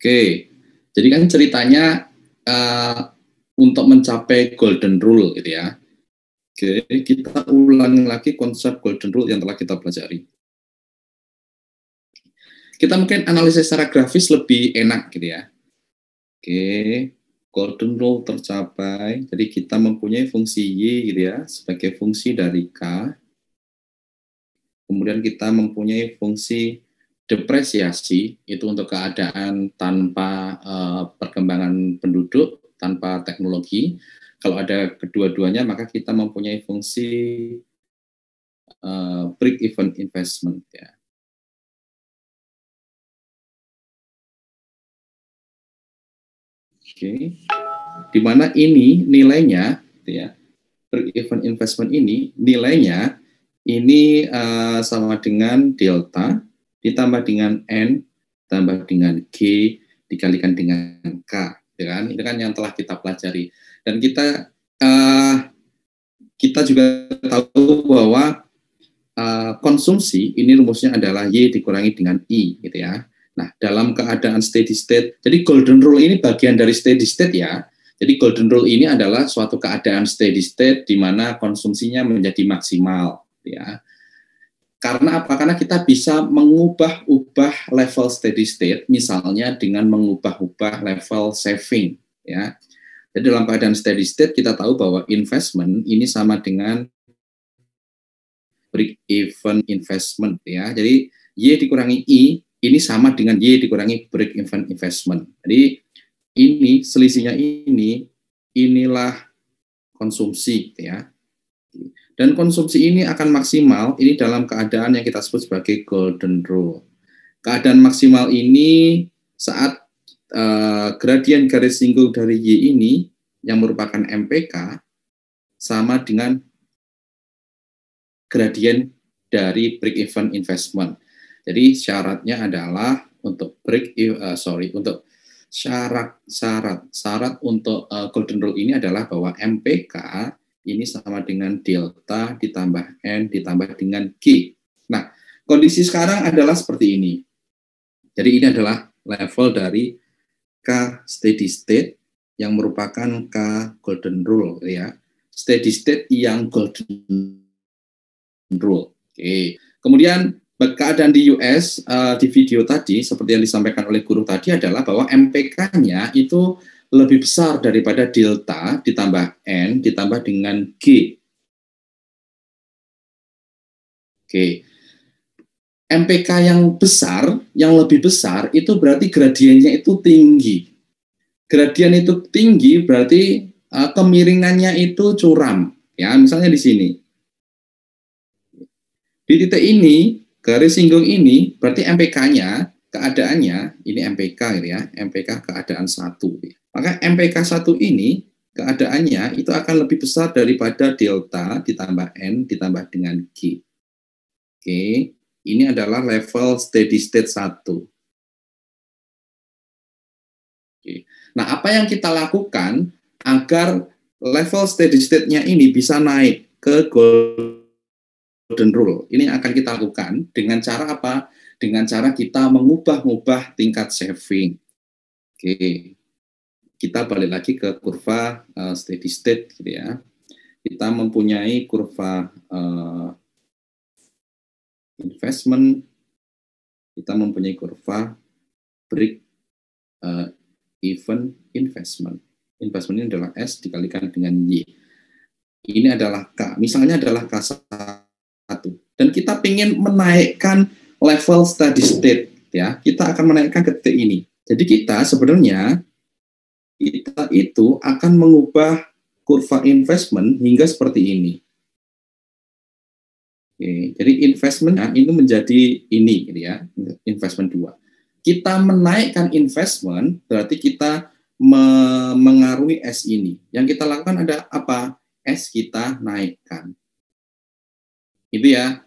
Oke, jadi kan ceritanya untuk mencapai golden rule gitu ya. Oke, kita ulangi lagi konsep golden rule yang telah kita pelajari. Kita mungkin analisis secara grafis lebih enak gitu ya. Oke, golden rule tercapai. Jadi kita mempunyai fungsi Y gitu ya sebagai fungsi dari K. Kemudian kita mempunyai fungsi depresiasi itu untuk keadaan tanpa perkembangan penduduk, tanpa teknologi. Kalau ada kedua-duanya, maka kita mempunyai fungsi break-even investment ya. Oke, di mana ini nilainya, ya, break-even investment ini nilainya ini sama dengan delta ditambah dengan N tambah dengan G dikalikan dengan K, ya kan? Itu kan yang telah kita pelajari. Dan kita juga tahu bahwa konsumsi ini rumusnya adalah Y dikurangi dengan I, gitu ya. Nah, dalam keadaan steady state, jadi golden rule ini bagian dari steady state ya. Jadi golden rule ini adalah suatu keadaan steady state di mana konsumsinya menjadi maksimal, ya. Karena apa? Karena kita bisa mengubah-ubah level steady state, misalnya dengan mengubah-ubah level saving, ya. Jadi dalam keadaan steady state kita tahu bahwa investment ini sama dengan break-even investment, ya. Jadi Y dikurangi I ini sama dengan Y dikurangi break-even investment. Jadi ini selisihnya inilah konsumsi, ya. Dan konsumsi ini akan maksimal ini dalam keadaan yang kita sebut sebagai golden rule. Keadaan maksimal ini saat gradien garis singgung dari Y ini yang merupakan MPK sama dengan gradien dari break-even investment. Jadi syaratnya adalah untuk syarat untuk golden rule ini adalah bahwa MPK ini sama dengan delta ditambah N ditambah dengan G. Nah, kondisi sekarang adalah seperti ini. Jadi ini adalah level dari K steady state yang merupakan K golden rule, ya. Steady state yang golden rule. Oke. Kemudian keadaan di US di video tadi seperti yang disampaikan oleh guru tadi adalah bahwa MPK-nya itu lebih besar daripada delta ditambah N ditambah dengan G. Oke. MPK yang besar, yang lebih besar, itu berarti gradiennya itu tinggi. Gradien itu tinggi berarti kemiringannya itu curam. Ya, misalnya di sini. Di titik ini, garis singgung ini, berarti MPK-nya, keadaannya, ini MPK gitu ya, MPK keadaan 1. Maka MPK 1 ini, keadaannya itu akan lebih besar daripada delta ditambah N ditambah dengan G. Oke, ini adalah level steady state 1. Oke. Nah, apa yang kita lakukan agar level steady state-nya ini bisa naik ke golden rule? Ini akan kita lakukan dengan cara apa? Dengan cara kita mengubah-ubah tingkat saving. Oke. Kita balik lagi ke kurva steady state gitu ya. Kita mempunyai kurva investment, kita mempunyai kurva break even investment. Investment ini adalah S dikalikan dengan Y. Ini adalah K. Misalnya adalah K1. Dan kita ingin menaikkan level steady state, ya. Kita akan menaikkan ke titik ini. Jadi kita sebenarnya kita itu akan mengubah kurva investment hingga seperti ini. Oke, jadi investmentnya ini menjadi ini, gitu ya, investment 2. Kita menaikkan investment berarti kita mengaruhi S ini. Yang kita lakukan ada apa? S kita naikkan. Itu ya,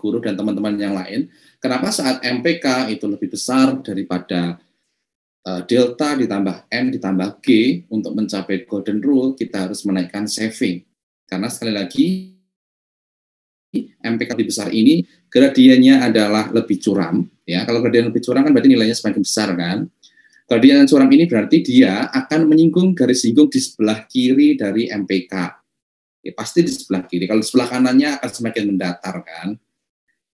guru dan teman-teman yang lain. Kenapa saat MPK itu lebih besar daripada delta ditambah N ditambah G untuk mencapai golden rule, kita harus menaikkan saving. Karena sekali lagi, MPK lebih besar ini gradiennya adalah lebih curam. Ya, kalau gradien lebih curam kan berarti nilainya semakin besar kan. Gradien suram ini berarti dia akan menyinggung garis singgung di sebelah kiri dari MPK. Ya, pasti di sebelah kiri. Kalau di sebelah kanannya akan semakin mendatar kan.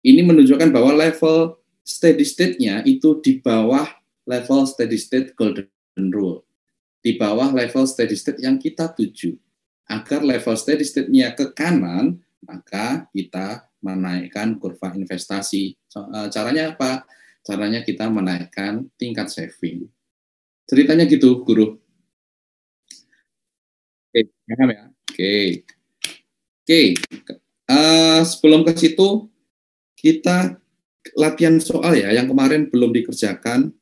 Ini menunjukkan bahwa level steady state-nya itu di bawah level steady state golden rule. Di bawah level steady state yang kita tuju. Agar level steady state-nya ke kanan, maka kita menaikkan kurva investasi. Caranya apa? Caranya kita menaikkan tingkat saving. Ceritanya gitu, guru. Oke, paham ya? Oke. Sebelum ke situ, kita latihan soal ya, yang kemarin belum dikerjakan.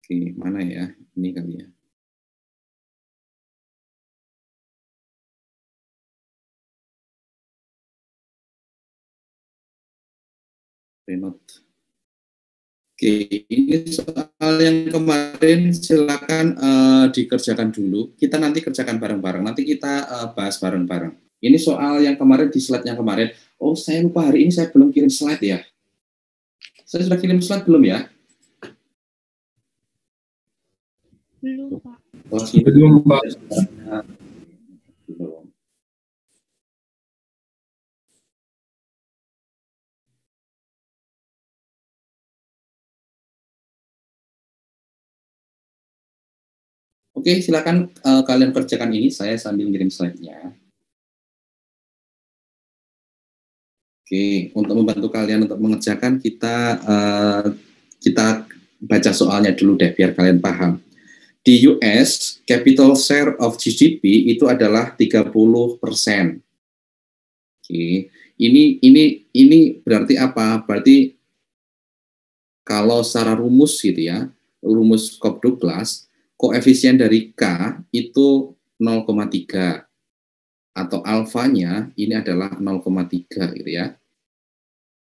Oke, mana ya? Ini kali ya. Renot. Oke, ini soal yang kemarin silakan dikerjakan dulu. Kita nanti kerjakan bareng-bareng. Nanti kita bahas bareng-bareng. Ini soal yang kemarin di slide yang kemarin. Oh, saya lupa hari ini saya belum kirim slide ya. Saya sudah kirim slide belum ya? Belum, Pak. Oh, belum, Pak. Belum. Oke, silakan kalian kerjakan ini. Saya sambil ngirim slide-nya. Oke, untuk membantu kalian untuk mengerjakan, kita baca soalnya dulu deh, biar kalian paham. Di US, capital share of GDP itu adalah 30%. Oke, ini berarti apa? Berarti kalau secara rumus gitu ya, rumus Cobb-Douglas, koefisien dari K itu 0,3 atau alfanya ini adalah 0,3 gitu ya.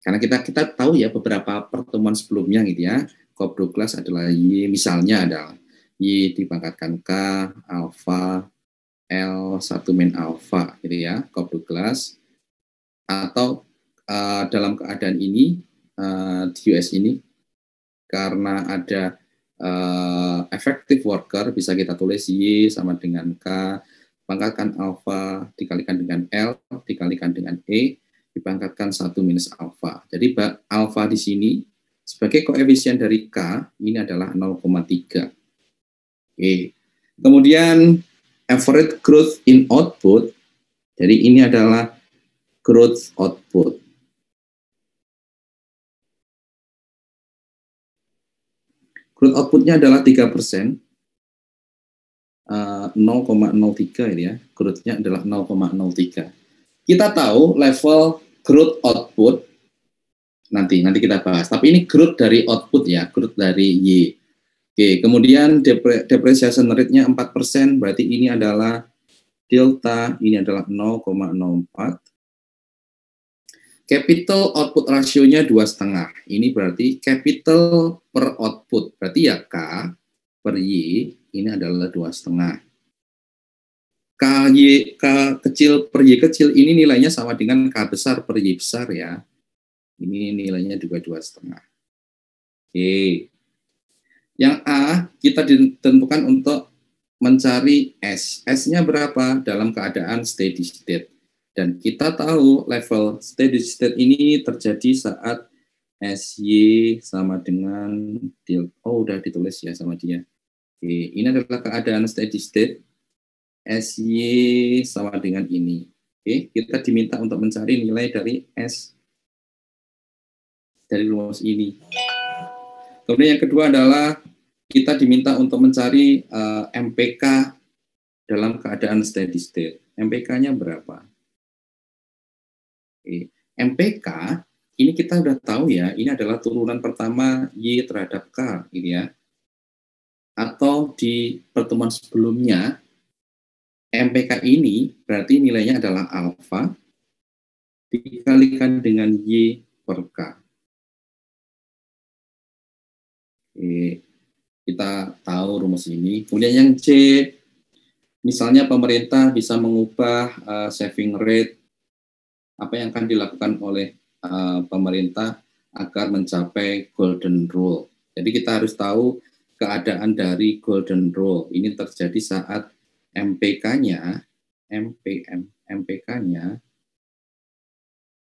Karena kita tahu ya beberapa pertemuan sebelumnya gitu ya, Cobb-Douglas adalah Y, misalnya adalah Y dipangkatkan K, alfa, L, 1 min alfa gitu ya, Cobb-Douglas. Atau dalam keadaan ini, di US ini, karena ada effective worker, bisa kita tulis Y sama dengan K, pangkatkan alfa dikalikan dengan L, dikalikan dengan E, dipangkatkan 1 minus alfa. Jadi alfa di sini sebagai koefisien dari K ini adalah 0,3. Oke. Kemudian average growth in output, jadi ini adalah growth output. Growth outputnya adalah 3%, 0,03 ini ya, growth-nya adalah 0,03. Kita tahu level growth output, nanti kita bahas, tapi ini growth dari output ya, growth dari Y. Oke, kemudian depreciation rate-nya 4%, berarti ini adalah delta, ini adalah 0,04. Capital output ratio-nya 2,5. Ini berarti capital per output. Berarti ya K per Y ini adalah 2,5. K kecil per Y kecil ini nilainya sama dengan K besar per Y besar ya. Ini nilainya juga 2,5. Oke. Yang A kita ditentukan untuk mencari S. S-nya berapa dalam keadaan steady state. Dan kita tahu level steady state ini terjadi saat SY sama dengan udah ditulis ya sama dia. Oke, ini adalah keadaan steady state. SY sama dengan ini. Oke, kita diminta untuk mencari nilai dari S dari rumus ini. Kemudian yang kedua adalah kita diminta untuk mencari MPK dalam keadaan steady state. MPK-nya berapa? MPK ini kita udah tahu ya, ini adalah turunan pertama Y terhadap K, gitu ya. Atau di pertemuan sebelumnya, MPK ini berarti nilainya adalah alfa dikalikan dengan Y per K. Oke, kita tahu rumus ini. Kemudian yang C, misalnya pemerintah bisa mengubah saving rate, apa yang akan dilakukan oleh pemerintah agar mencapai golden rule. Jadi kita harus tahu keadaan dari golden rule. Ini terjadi saat MPK-nya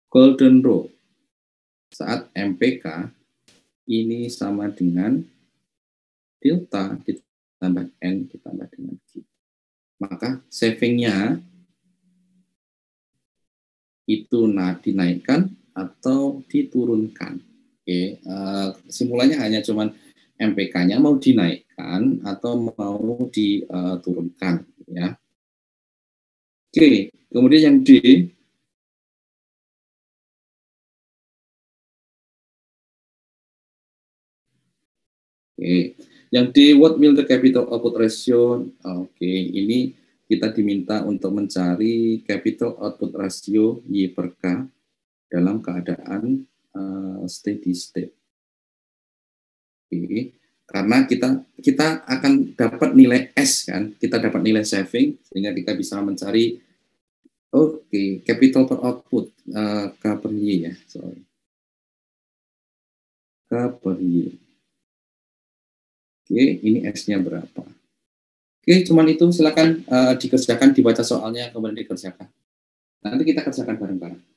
golden rule. Saat MPK ini sama dengan delta ditambah N ditambah dengan Q. Maka savingnya itu dinaikkan atau diturunkan. Oke, kesimpulannya hanya cuman MPK-nya mau dinaikkan atau mau diturunkan, ya. Oke, kemudian yang D, yang D, what will the capital output ratio? Oke, ini kita diminta untuk mencari capital output ratio Y per K dalam keadaan steady state. Oke, karena kita akan dapat nilai S kan, kita dapat nilai saving sehingga kita bisa mencari capital per output K per Y ya, sorry. K per Y. Oke, ini S-nya berapa? Oke, cuman itu silakan dikerjakan, dibaca soalnya kemudian dikerjakan. Nanti kita kerjakan bareng-bareng.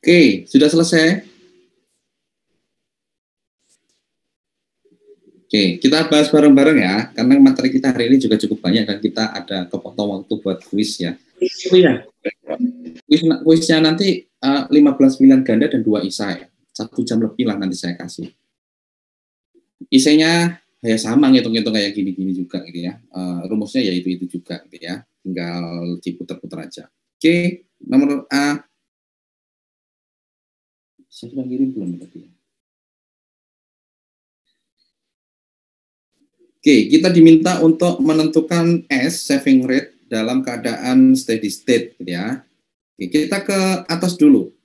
Oke, sudah selesai? Oke, kita bahas bareng-bareng ya, karena materi kita hari ini juga cukup banyak dan kita ada kepotong waktu buat kuis ya. Iya. Kuisnya nanti 15 pilihan ganda dan 2 isai. 1 jam lebih lah nanti saya kasih. Isainya ya sama, ngitung-ngitung kayak gini-gini juga gitu ya. Rumusnya ya itu juga gitu ya. Tinggal diputar-putar aja. Oke, nomor A. Saya sudah kirim belum tadi? Oke, kita diminta untuk menentukan S, saving rate, dalam keadaan steady state, gitu ya. Oke, kita ke atas dulu.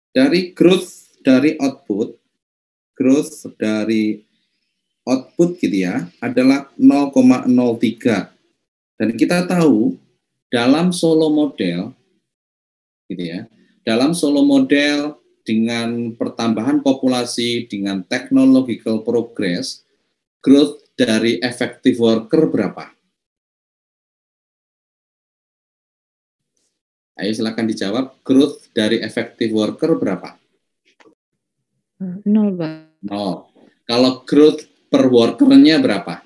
Dari growth dari output gitu ya, adalah 0,03. Dan kita tahu dalam Solo model, gitu ya, dalam Solo model dengan pertambahan populasi, dengan technological progress, growth dari effective worker berapa? Ayo silakan dijawab, growth dari effective worker berapa? 0, Pak. 0. Kalau growth per worker-nya berapa?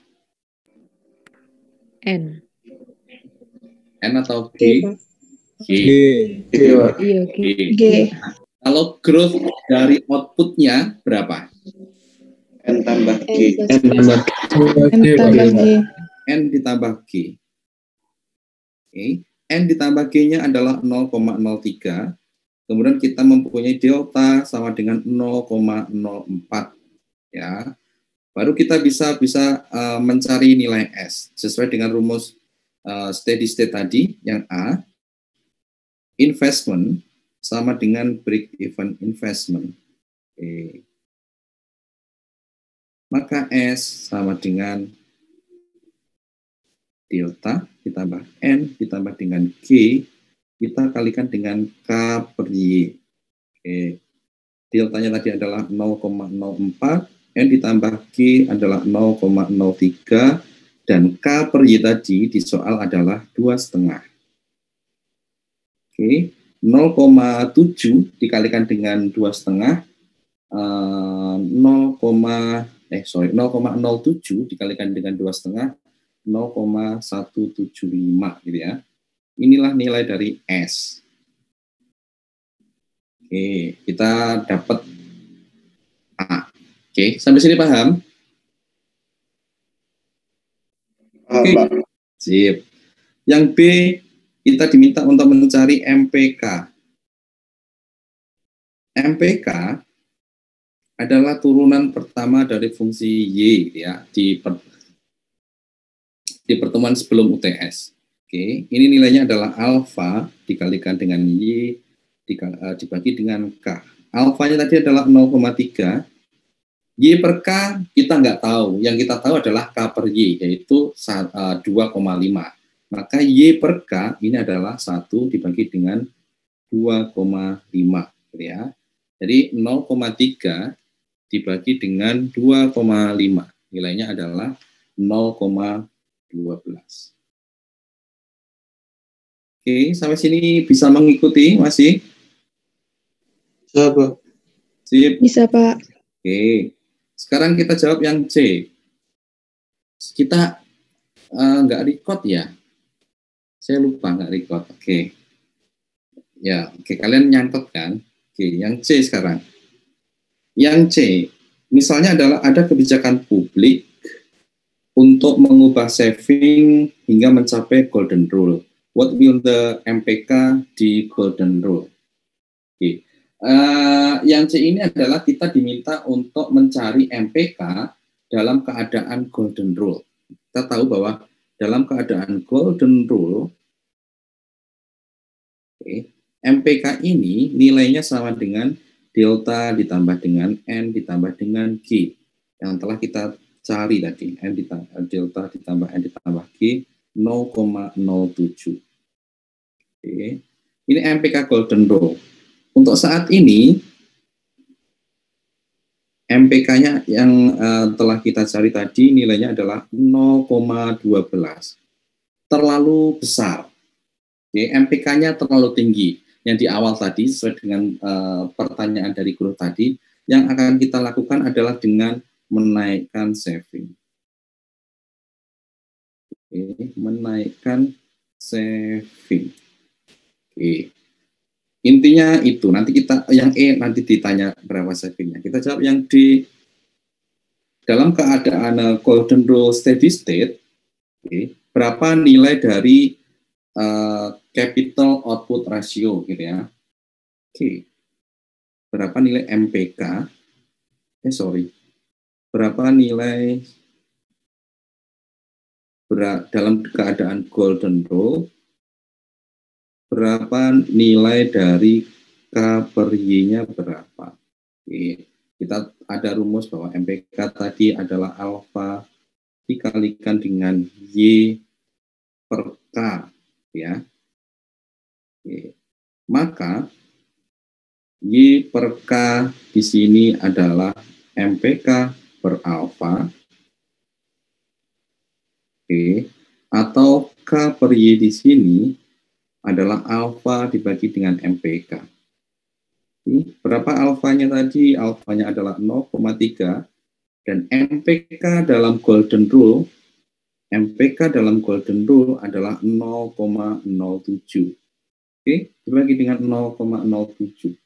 N. N atau G? G. Iya, G. G. Kalau growth dari output-nya berapa? N tambah G. N ditambah G. Oke. N ditambah G-nya adalah 0,03. Kemudian kita mempunyai delta sama dengan 0,04. Ya. Baru kita bisa mencari nilai S sesuai dengan rumus steady state tadi yang A, investment sama dengan break even investment. Oke. Maka S sama dengan delta ditambah N ditambah dengan G, kita kalikan dengan K per Y. Oke. Deltanya tadi adalah 0,04, N ditambah G adalah 0,03, dan K per Y tadi di soal adalah 2,5. Oke, 0,7 dikalikan dengan 2,5, 0,07 dikalikan dengan 2,5, 0,175 gitu ya. Inilah nilai dari S. Oke, kita dapat A. Oke, sampai sini paham? Oke, sip. Yang B, kita diminta untuk mencari MPK. MPK adalah turunan pertama dari fungsi Y ya di pertemuan sebelum UTS. Oke, ini nilainya adalah alfa dikalikan dengan Y dibagi dengan K. Alfanya tadi adalah 0,3. Y per K kita nggak tahu. Yang kita tahu adalah K per Y, yaitu 2,5. Maka Y per K ini adalah 1 dibagi dengan 2,5. Gitu ya. Jadi 0,3 dibagi dengan 2,5. Nilainya adalah 0,12. Oke, sampai sini bisa mengikuti masih? Bisa, Pak. Sip. Bisa, Pak. Oke, sekarang kita jawab yang C. Kita nggak record ya? Saya lupa nggak record. Oke. Ya, oke, kalian nyantet kan? Oke, yang C sekarang. Yang C, misalnya adalah ada kebijakan publik untuk mengubah saving hingga mencapai golden rule. What will the MPK di golden rule? Oke. Yang C ini adalah kita diminta untuk mencari MPK dalam keadaan golden rule. Kita tahu bahwa dalam keadaan golden rule, MPK ini nilainya sama dengan delta ditambah dengan N ditambah dengan G yang telah kita cari tadi. Delta ditambah N ditambah G 0,07. Oke. Ini MPK golden rule. Untuk saat ini MPK-nya yang telah kita cari tadi nilainya adalah 0,12. Terlalu besar. Oke, MPK-nya terlalu tinggi. Yang di awal tadi sesuai dengan pertanyaan dari guru tadi, yang akan kita lakukan adalah dengan menaikkan saving. Oke, menaikkan saving. Oke. Intinya itu, nanti kita yang E nanti ditanya berapa savingnya. Kita jawab yang D. Dalam keadaan golden rule steady state, berapa nilai dari capital output ratio gitu ya. Oke. Berapa nilai MPK? Berapa nilai dalam keadaan golden rule? Berapa nilai dari K per Y-nya berapa? Oke. Kita ada rumus bahwa MPK tadi adalah alfa dikalikan dengan Y per K, ya. Oke. Maka Y per K di sini adalah MPK per alfa. Oke. Atau K per Y di sini adalah alfa dibagi dengan MPK. Berapa alfanya tadi? Alfanya adalah 0,3 dan MPK dalam golden rule adalah 0,07. Oke, dibagi dengan 0,07.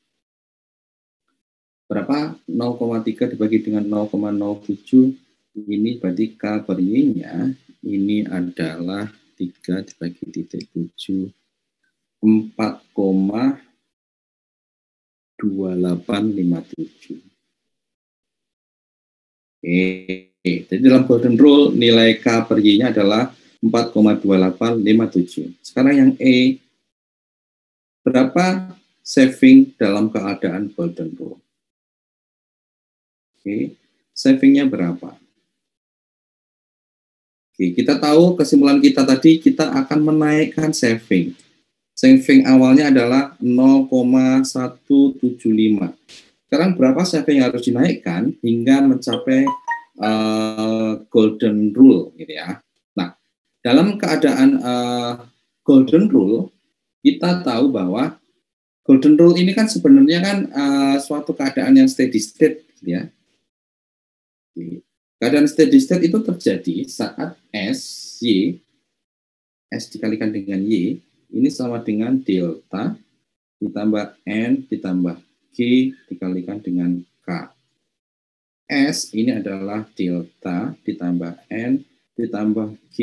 Berapa? 0,3 dibagi dengan 0,07. Ini berarti K per Y-nya ini adalah 3 dibagi titik 7, 4,2857. Jadi dalam golden rule nilai K per Y-nya adalah 4,2857. Sekarang yang E, berapa saving dalam keadaan golden rule? Savingnya berapa? Kita tahu kesimpulan kita tadi, kita akan menaikkan saving. Saving awalnya adalah 0,175. Sekarang berapa saving yang harus dinaikkan hingga mencapai golden rule, gitu ya. Nah, dalam keadaan golden rule, kita tahu bahwa golden rule ini kan sebenarnya kan suatu keadaan yang steady state, gitu ya. Keadaan steady state itu terjadi saat S dikalikan dengan Y, ini sama dengan delta ditambah N ditambah G dikalikan dengan K. S ini adalah delta ditambah N ditambah G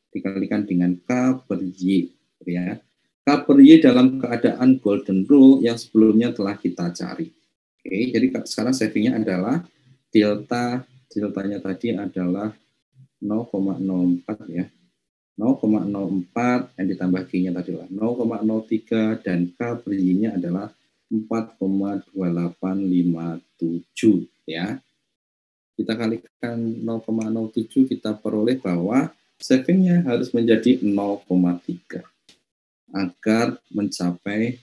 dikalikan dengan K per Y. Ya. K per Y dalam keadaan golden rule yang sebelumnya telah kita cari. Oke, jadi sekarang savingnya adalah deltanya tadi adalah 0,04 ya. 0,04 yang ditambah G-nya tadi adalah 0,03 dan K per Y-nya adalah 4,2857 ya. Kita kalikan 0,07, kita peroleh bahwa savingnya harus menjadi 0,3 agar mencapai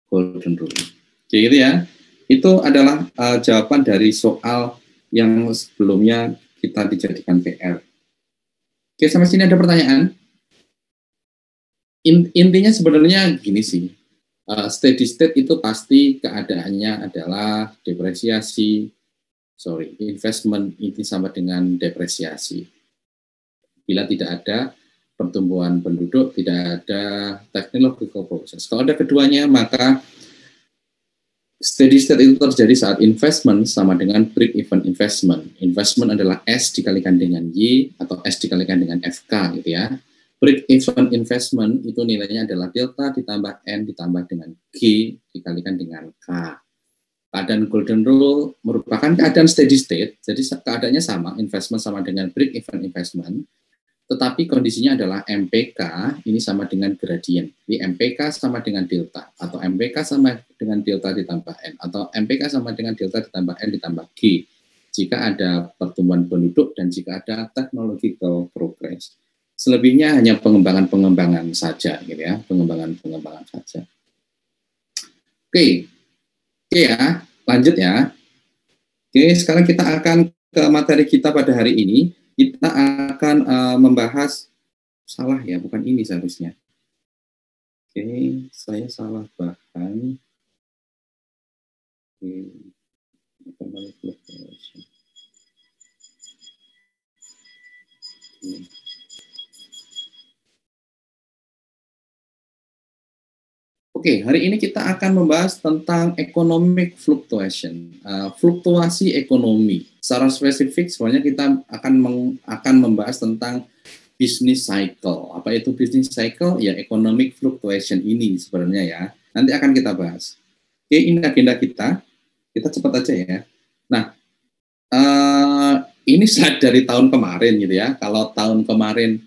golden rule. Oke, gitu ya. Itu adalah jawaban dari soal yang sebelumnya kita dijadikan PR. Oke, sampai sini ada pertanyaan? Intinya sebenarnya gini sih, steady state itu pasti keadaannya adalah investment itu sama dengan depresiasi. Bila tidak ada pertumbuhan penduduk, tidak ada technological process. Kalau ada keduanya, maka steady state itu terjadi saat investment sama dengan break-even investment. Investment adalah S dikalikan dengan Y atau S dikalikan dengan FK gitu ya. Break-even investment itu nilainya adalah delta ditambah N ditambah dengan G dikalikan dengan K. Keadaan golden rule merupakan keadaan steady state, jadi keadaannya sama, investment sama dengan break-even investment, tetapi kondisinya adalah MPK ini sama dengan gradien. Jadi MPK sama dengan delta, atau MPK sama dengan delta ditambah N, atau MPK sama dengan delta ditambah N ditambah G, jika ada pertumbuhan penduduk dan jika ada technological progress. Selebihnya hanya pengembangan-pengembangan saja, gitu ya, pengembangan-pengembangan saja. Oke ya, lanjut ya. Oke, sekarang kita akan ke materi kita pada hari ini. Kita akan membahas, salah ya, bukan ini seharusnya. Oke, saya salah bahan. Oke, hari ini kita akan membahas tentang economic fluctuation, fluktuasi ekonomi. Secara spesifik, sebenarnya kita akan membahas tentang business cycle. Apa itu business cycle? Ya, economic fluctuation ini sebenarnya ya. Nanti akan kita bahas. Oke, ini agenda kita. Kita cepat aja ya. Nah, ini slide dari tahun kemarin gitu ya. Kalau tahun kemarin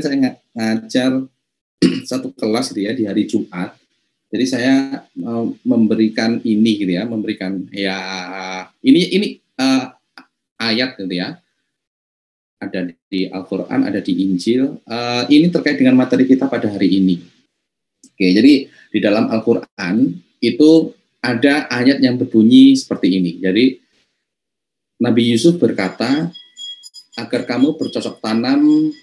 saya ngajar satu kelas gitu ya di hari Jumat. Jadi saya memberikan ini gitu ya, ini ayat gitu ya. Ada di Al-Qur'an, ada di Injil. Ini terkait dengan materi kita pada hari ini. Oke, jadi di dalam Al-Quran itu ada ayat yang berbunyi seperti ini. Jadi Nabi Yusuf berkata, agar kamu bercocok tanam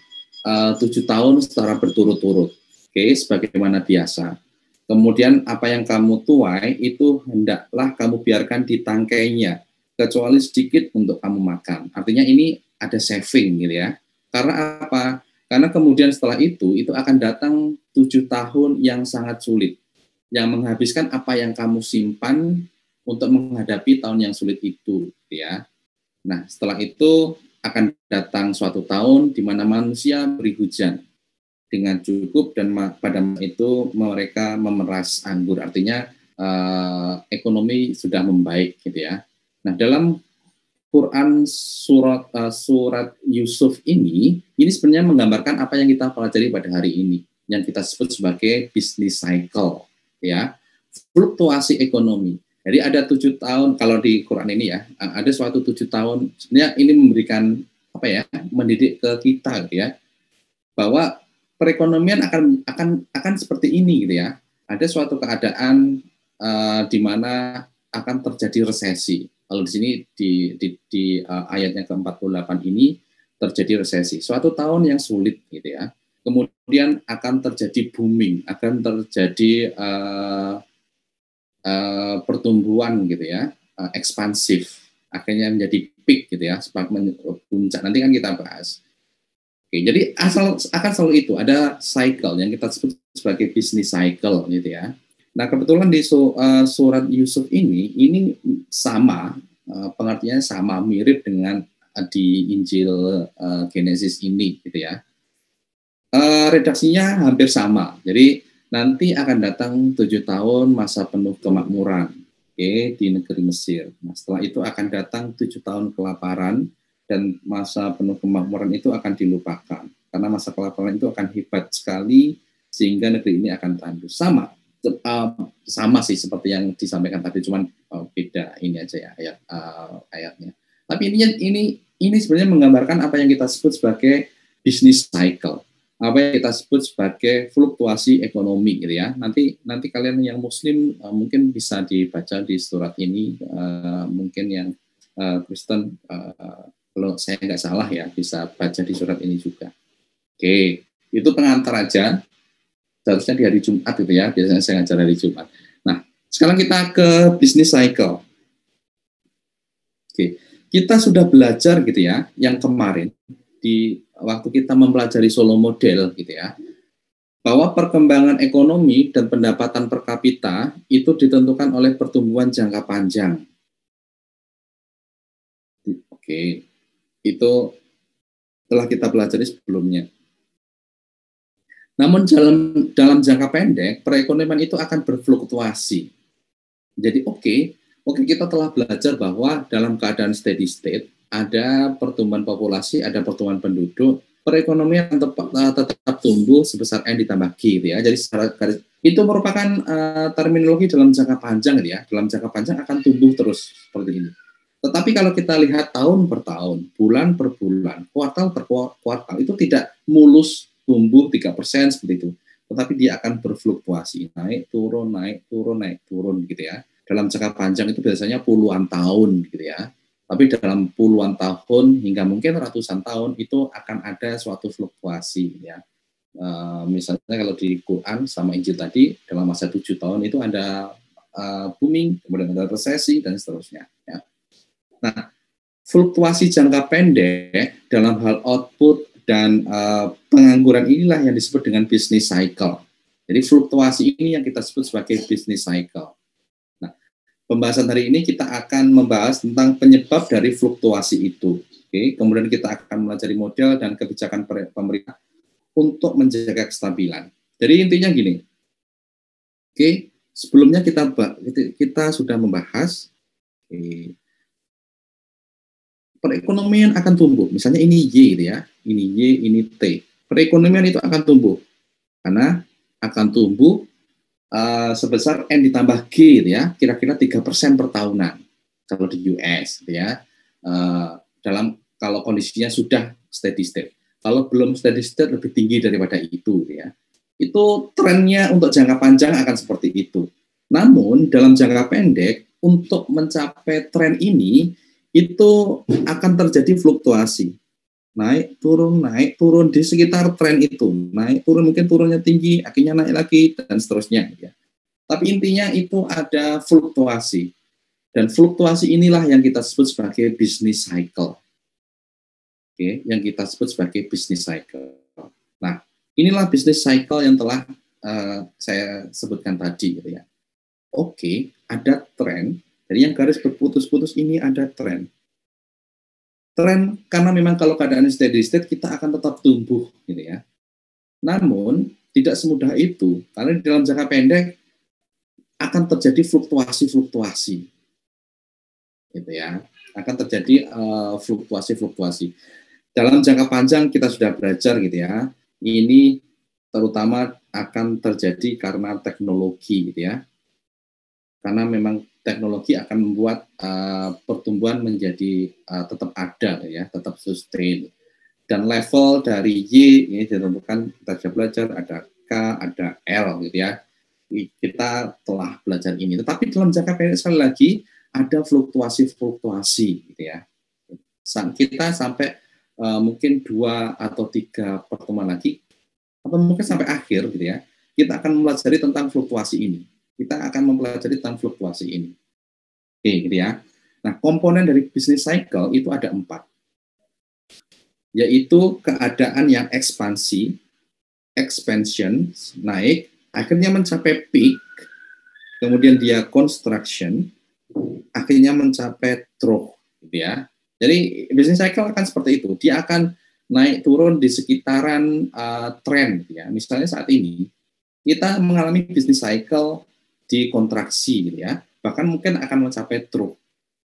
7 tahun secara berturut-turut, oke, sebagaimana biasa. Kemudian apa yang kamu tuai itu hendaklah kamu biarkan di tangkainya, kecuali sedikit untuk kamu makan. Artinya ini ada saving gitu ya. Karena apa? Karena kemudian setelah itu akan datang 7 tahun yang sangat sulit, yang menghabiskan apa yang kamu simpan untuk menghadapi tahun yang sulit itu, gitu ya. Nah, setelah itu akan datang suatu tahun di mana manusia beri hujan dengan cukup dan pada itu mereka memeras anggur, artinya ekonomi sudah membaik gitu ya. Nah, dalam Quran surat Yusuf ini sebenarnya menggambarkan apa yang kita pelajari pada hari ini, yang kita sebut sebagai business cycle ya, fluktuasi ekonomi. Jadi ada 7 tahun kalau di Quran ini ya, ada suatu 7 tahun. Sebenarnya ini memberikan apa ya, mendidik ke kita gitu ya, bahwa perekonomian akan seperti ini gitu ya. Ada suatu keadaan di mana akan terjadi resesi. Kalau di sini di ayatnya ke-48 ini terjadi resesi. Suatu tahun yang sulit gitu ya. Kemudian akan terjadi booming, akan terjadi pertumbuhan gitu ya, ekspansif, akhirnya menjadi peak gitu ya, puncak. Nanti kan kita bahas. Oke, jadi akan selalu itu ada cycle yang kita sebut sebagai business cycle gitu ya. Nah, kebetulan di surat Yusuf ini sama, pengertiannya sama, mirip dengan di Injil Genesis ini gitu ya. Redaksinya hampir sama. Jadi nanti akan datang 7 tahun masa penuh kemakmuran, oke, di negeri Mesir. Nah, setelah itu akan datang 7 tahun kelaparan, dan masa penuh kemakmuran itu akan dilupakan. Karena masa kelaparan itu akan hebat sekali, sehingga negeri ini akan tandus. Sama sih seperti yang disampaikan tadi, cuman beda ini aja ya ayatnya. Tapi ini sebenarnya menggambarkan apa yang kita sebut sebagai business cycle, apa yang kita sebut sebagai fluktuasi ekonomi gitu ya. Nanti kalian yang muslim mungkin bisa dibaca di surat ini, mungkin yang Kristen kalau saya nggak salah ya bisa baca di surat ini juga. Oke, itu pengantar aja. Seharusnya di hari Jumat gitu ya, biasanya saya ngajar hari Jumat. Nah, sekarang kita ke business cycle. Oke, kita sudah belajar gitu ya, yang kemarin di waktu kita mempelajari Solo Model gitu ya, bahwa perkembangan ekonomi dan pendapatan per kapita itu ditentukan oleh pertumbuhan jangka panjang. Oke, itu telah kita pelajari sebelumnya. Namun dalam jangka pendek, perekonomian itu akan berfluktuasi. Jadi oke, kita telah belajar bahwa dalam keadaan steady state, ada pertumbuhan populasi, ada pertumbuhan penduduk, perekonomian tetap tumbuh sebesar N ditambah G, gitu ya. Jadi itu merupakan terminologi dalam jangka panjang, gitu ya. Dalam jangka panjang akan tumbuh terus seperti ini. Tetapi kalau kita lihat tahun per tahun, bulan per bulan, kuartal per kuartal, itu tidak mulus tumbuh 3% seperti itu. Tetapi dia akan berfluktuasi, naik, turun, naik, turun, naik, turun, gitu ya. Dalam jangka panjang itu biasanya puluhan tahun, gitu ya. Tapi dalam puluhan tahun hingga mungkin ratusan tahun itu akan ada suatu fluktuasi, ya. Misalnya kalau di Quran sama Injil tadi, dalam masa 7 tahun itu ada booming, kemudian ada resesi, dan seterusnya, ya. Nah, fluktuasi jangka pendek dalam hal output dan pengangguran inilah yang disebut dengan business cycle. Jadi fluktuasi ini yang kita sebut sebagai business cycle. Nah, pembahasan hari ini kita akan membahas tentang penyebab dari fluktuasi itu. Oke, kemudian kita akan mempelajari model dan kebijakan pemerintah untuk menjaga kestabilan. Jadi intinya gini. Oke, sebelumnya kita sudah membahas perekonomian akan tumbuh. Misalnya ini Y gitu ya, ini Y, ini T. Perekonomian itu akan tumbuh karena akan tumbuh sebesar N ditambah G gitu ya, kira-kira 3% per tahunan kalau di US gitu ya. Kalau kondisinya sudah steady state. Kalau belum steady state lebih tinggi daripada itu gitu ya. Itu trennya untuk jangka panjang akan seperti itu. Namun dalam jangka pendek untuk mencapai tren ini itu akan terjadi fluktuasi. Naik turun di sekitar tren itu. Naik turun, mungkin turunnya tinggi, akhirnya naik lagi dan seterusnya ya. Tapi intinya itu ada fluktuasi. Dan fluktuasi inilah yang kita sebut sebagai business cycle. Oke, yang kita sebut sebagai business cycle. Nah, inilah business cycle yang telah saya sebutkan tadi gitu ya. Oke, ada tren. Jadi yang garis berputus-putus ini ada tren. Tren karena memang kalau keadaan steady state kita akan tetap tumbuh gitu ya. Namun tidak semudah itu karena di dalam jangka pendek akan terjadi fluktuasi-fluktuasi. Gitu ya. Akan terjadi fluktuasi-fluktuasi. Dalam jangka panjang kita sudah belajar gitu ya. Ini terutama akan terjadi karena teknologi gitu ya. Karena memang teknologi akan membuat pertumbuhan menjadi tetap ada ya, tetap sustain. Dan level dari Y ini ditentukan, kita sudah belajar ada K, ada L gitu ya. Kita telah belajar ini. Tetapi dalam jangka pendek sekali lagi ada fluktuasi-fluktuasi gitu ya. Kita sampai mungkin 2 atau 3 pertemuan lagi atau mungkin sampai akhir gitu ya. Kita akan mempelajari tentang fluktuasi ini. Kita akan mempelajari tentang fluktuasi ini. Oke, gitu ya. Nah, komponen dari business cycle itu ada 4. Yaitu keadaan yang ekspansi, expansion, naik, akhirnya mencapai peak, kemudian dia construction, akhirnya mencapai trough, gitu ya. Jadi, business cycle akan seperti itu. Dia akan naik turun di sekitaran tren, gitu ya. Misalnya saat ini, kita mengalami business cycle di kontraksi gitu ya, bahkan mungkin akan mencapai trough,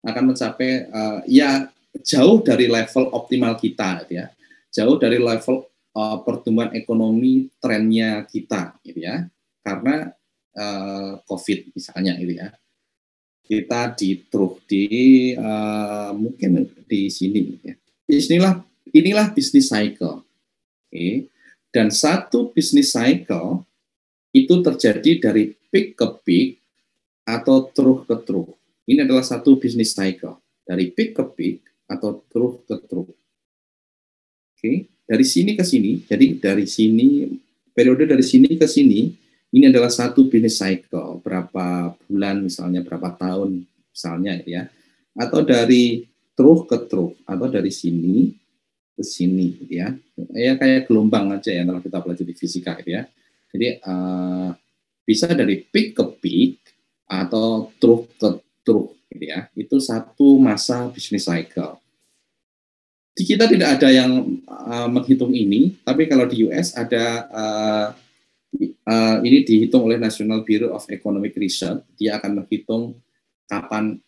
akan mencapai ya jauh dari level optimal kita gitu ya, jauh dari level pertumbuhan ekonomi trennya kita gitu ya, karena COVID misalnya gitu ya, kita di trough di mungkin di sini gitu ya. Inilah business cycle. Okay. Dan satu business cycle itu terjadi dari peak ke peak atau trough ke trough. Ini adalah satu business cycle. Dari peak ke peak atau trough ke trough. Oke, dari sini ke sini, jadi dari sini, periode dari sini ke sini, ini adalah satu business cycle. Berapa bulan misalnya, berapa tahun misalnya ya. Atau dari trough ke trough, atau dari sini ke sini gitu ya. Ya kayak gelombang aja ya kalau kita pelajari fisika gitu ya. Jadi bisa dari peak ke peak atau trough ke trough gitu ya. Itu satu masa business cycle. Di kita tidak ada yang menghitung ini, tapi kalau di US ada ini dihitung oleh National Bureau of Economic Research. Dia akan menghitung kapan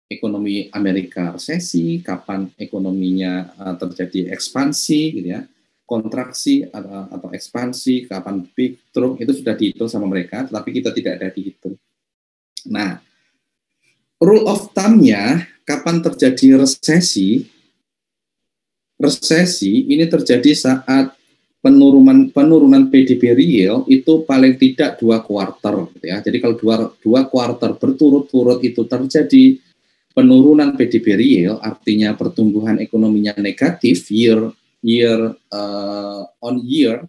ekonomi Amerika resesi, kapan ekonominya terjadi ekspansi gitu ya. Kontraksi atau ekspansi, kapan peak, trough, itu sudah dihitung sama mereka, tetapi kita tidak ada dihitung. Nah, rule of thumb-nya, kapan terjadi resesi ini terjadi saat penurunan PDB real itu paling tidak 2 kuartal. Gitu ya. Jadi kalau 2 kuartal berturut-turut itu terjadi penurunan PDB real, artinya pertumbuhan ekonominya negatif, year on year,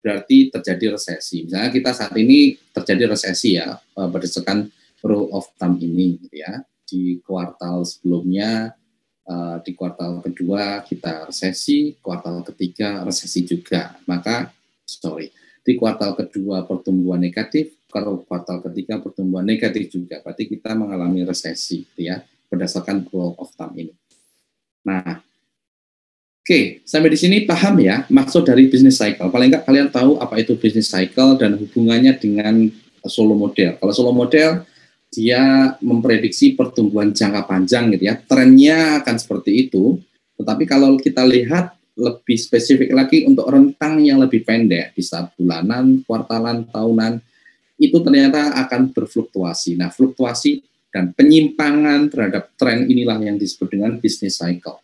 berarti terjadi resesi. Misalnya kita saat ini terjadi resesi ya, berdasarkan rule of thumb ini gitu ya. Di kuartal sebelumnya, di kuartal kedua kita resesi, kuartal ketiga resesi juga. Maka di kuartal kedua pertumbuhan negatif, kalau kuartal ketiga pertumbuhan negatif juga. Berarti kita mengalami resesi gitu ya, berdasarkan rule of thumb ini. Nah, oke, sampai di sini paham ya maksud dari business cycle. Paling nggak kalian tahu apa itu business cycle dan hubungannya dengan Solow model. Kalau Solow model, dia memprediksi pertumbuhan jangka panjang gitu ya. Trennya akan seperti itu. Tetapi kalau kita lihat lebih spesifik lagi untuk rentang yang lebih pendek, bisa bulanan, kuartalan, tahunan, itu ternyata akan berfluktuasi. Nah, fluktuasi dan penyimpangan terhadap tren inilah yang disebut dengan business cycle.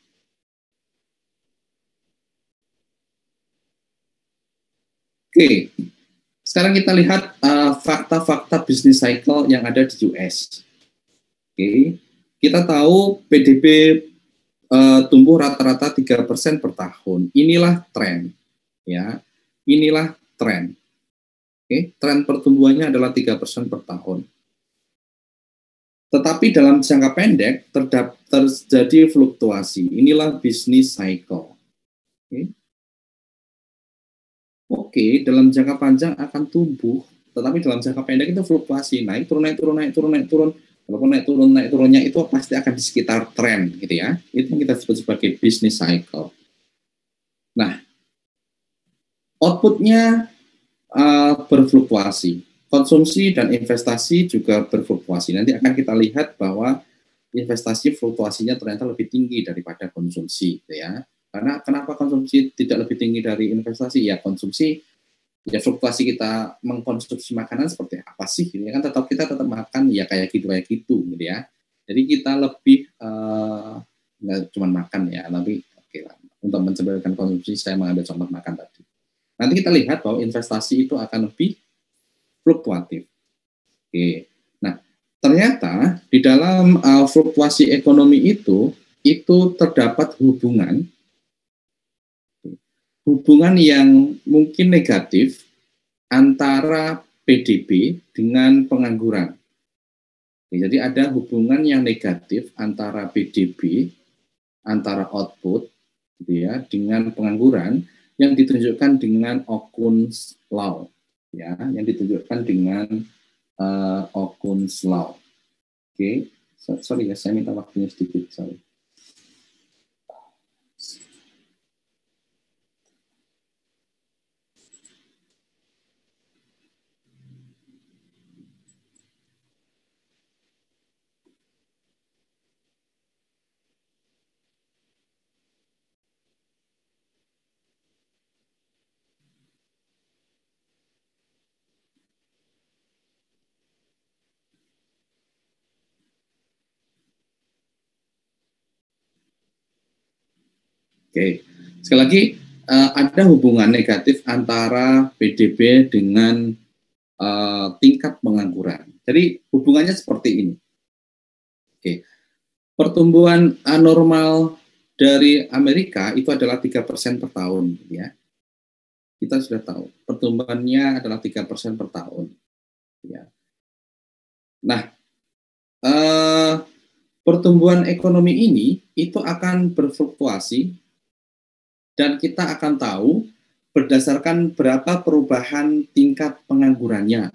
Oke, Sekarang kita lihat fakta-fakta bisnis cycle yang ada di US. Oke. Kita tahu PDB tumbuh rata-rata 3% per tahun. Inilah tren, ya. Inilah tren. Oke, tren pertumbuhannya adalah 3% per tahun. Tetapi dalam jangka pendek terjadi fluktuasi. Inilah bisnis cycle. Oke, dalam jangka panjang akan tumbuh, tetapi dalam jangka pendek itu fluktuasi, naik turun, naik turun, naik turun, naik turun. Walaupun naik turunnya itu pasti akan di sekitar tren, gitu ya. Itu yang kita sebut sebagai business cycle. Nah, outputnya berfluktuasi. Konsumsi dan investasi juga berfluktuasi. Nanti akan kita lihat bahwa investasi fluktuasinya ternyata lebih tinggi daripada konsumsi, gitu ya. Karena kenapa konsumsi tidak lebih tinggi dari investasi? Ya konsumsi, ya fluktuasi kita mengkonsumsi makanan seperti apa sih? Ini kan kita tetap makan ya kayak gitu gitu ya. Jadi kita lebih nggak cuma makan ya, tapi lah, untuk mencegahkan konsumsi saya mengambil contoh makan tadi. Nanti kita lihat bahwa investasi itu akan lebih fluktuatif. Oke. Nah, ternyata di dalam fluktuasi ekonomi itu terdapat hubungan yang mungkin negatif antara PDB dengan pengangguran. Jadi ada hubungan yang negatif antara PDB, antara output, gitu ya, dengan pengangguran yang ditunjukkan dengan Okun's Law, ya, yang ditunjukkan dengan Okun's Law. Oke, sorry ya, saya minta waktunya sedikit, sorry. Oke, sekali lagi ada hubungan negatif antara PDB dengan tingkat pengangguran. Jadi hubungannya seperti ini. Oke, pertumbuhan anormal dari Amerika itu adalah 3% per tahun, ya. Kita sudah tahu pertumbuhannya adalah 3% per tahun, ya. Nah, pertumbuhan ekonomi ini itu akan berfluktuasi. Dan kita akan tahu berdasarkan berapa perubahan tingkat penganggurannya.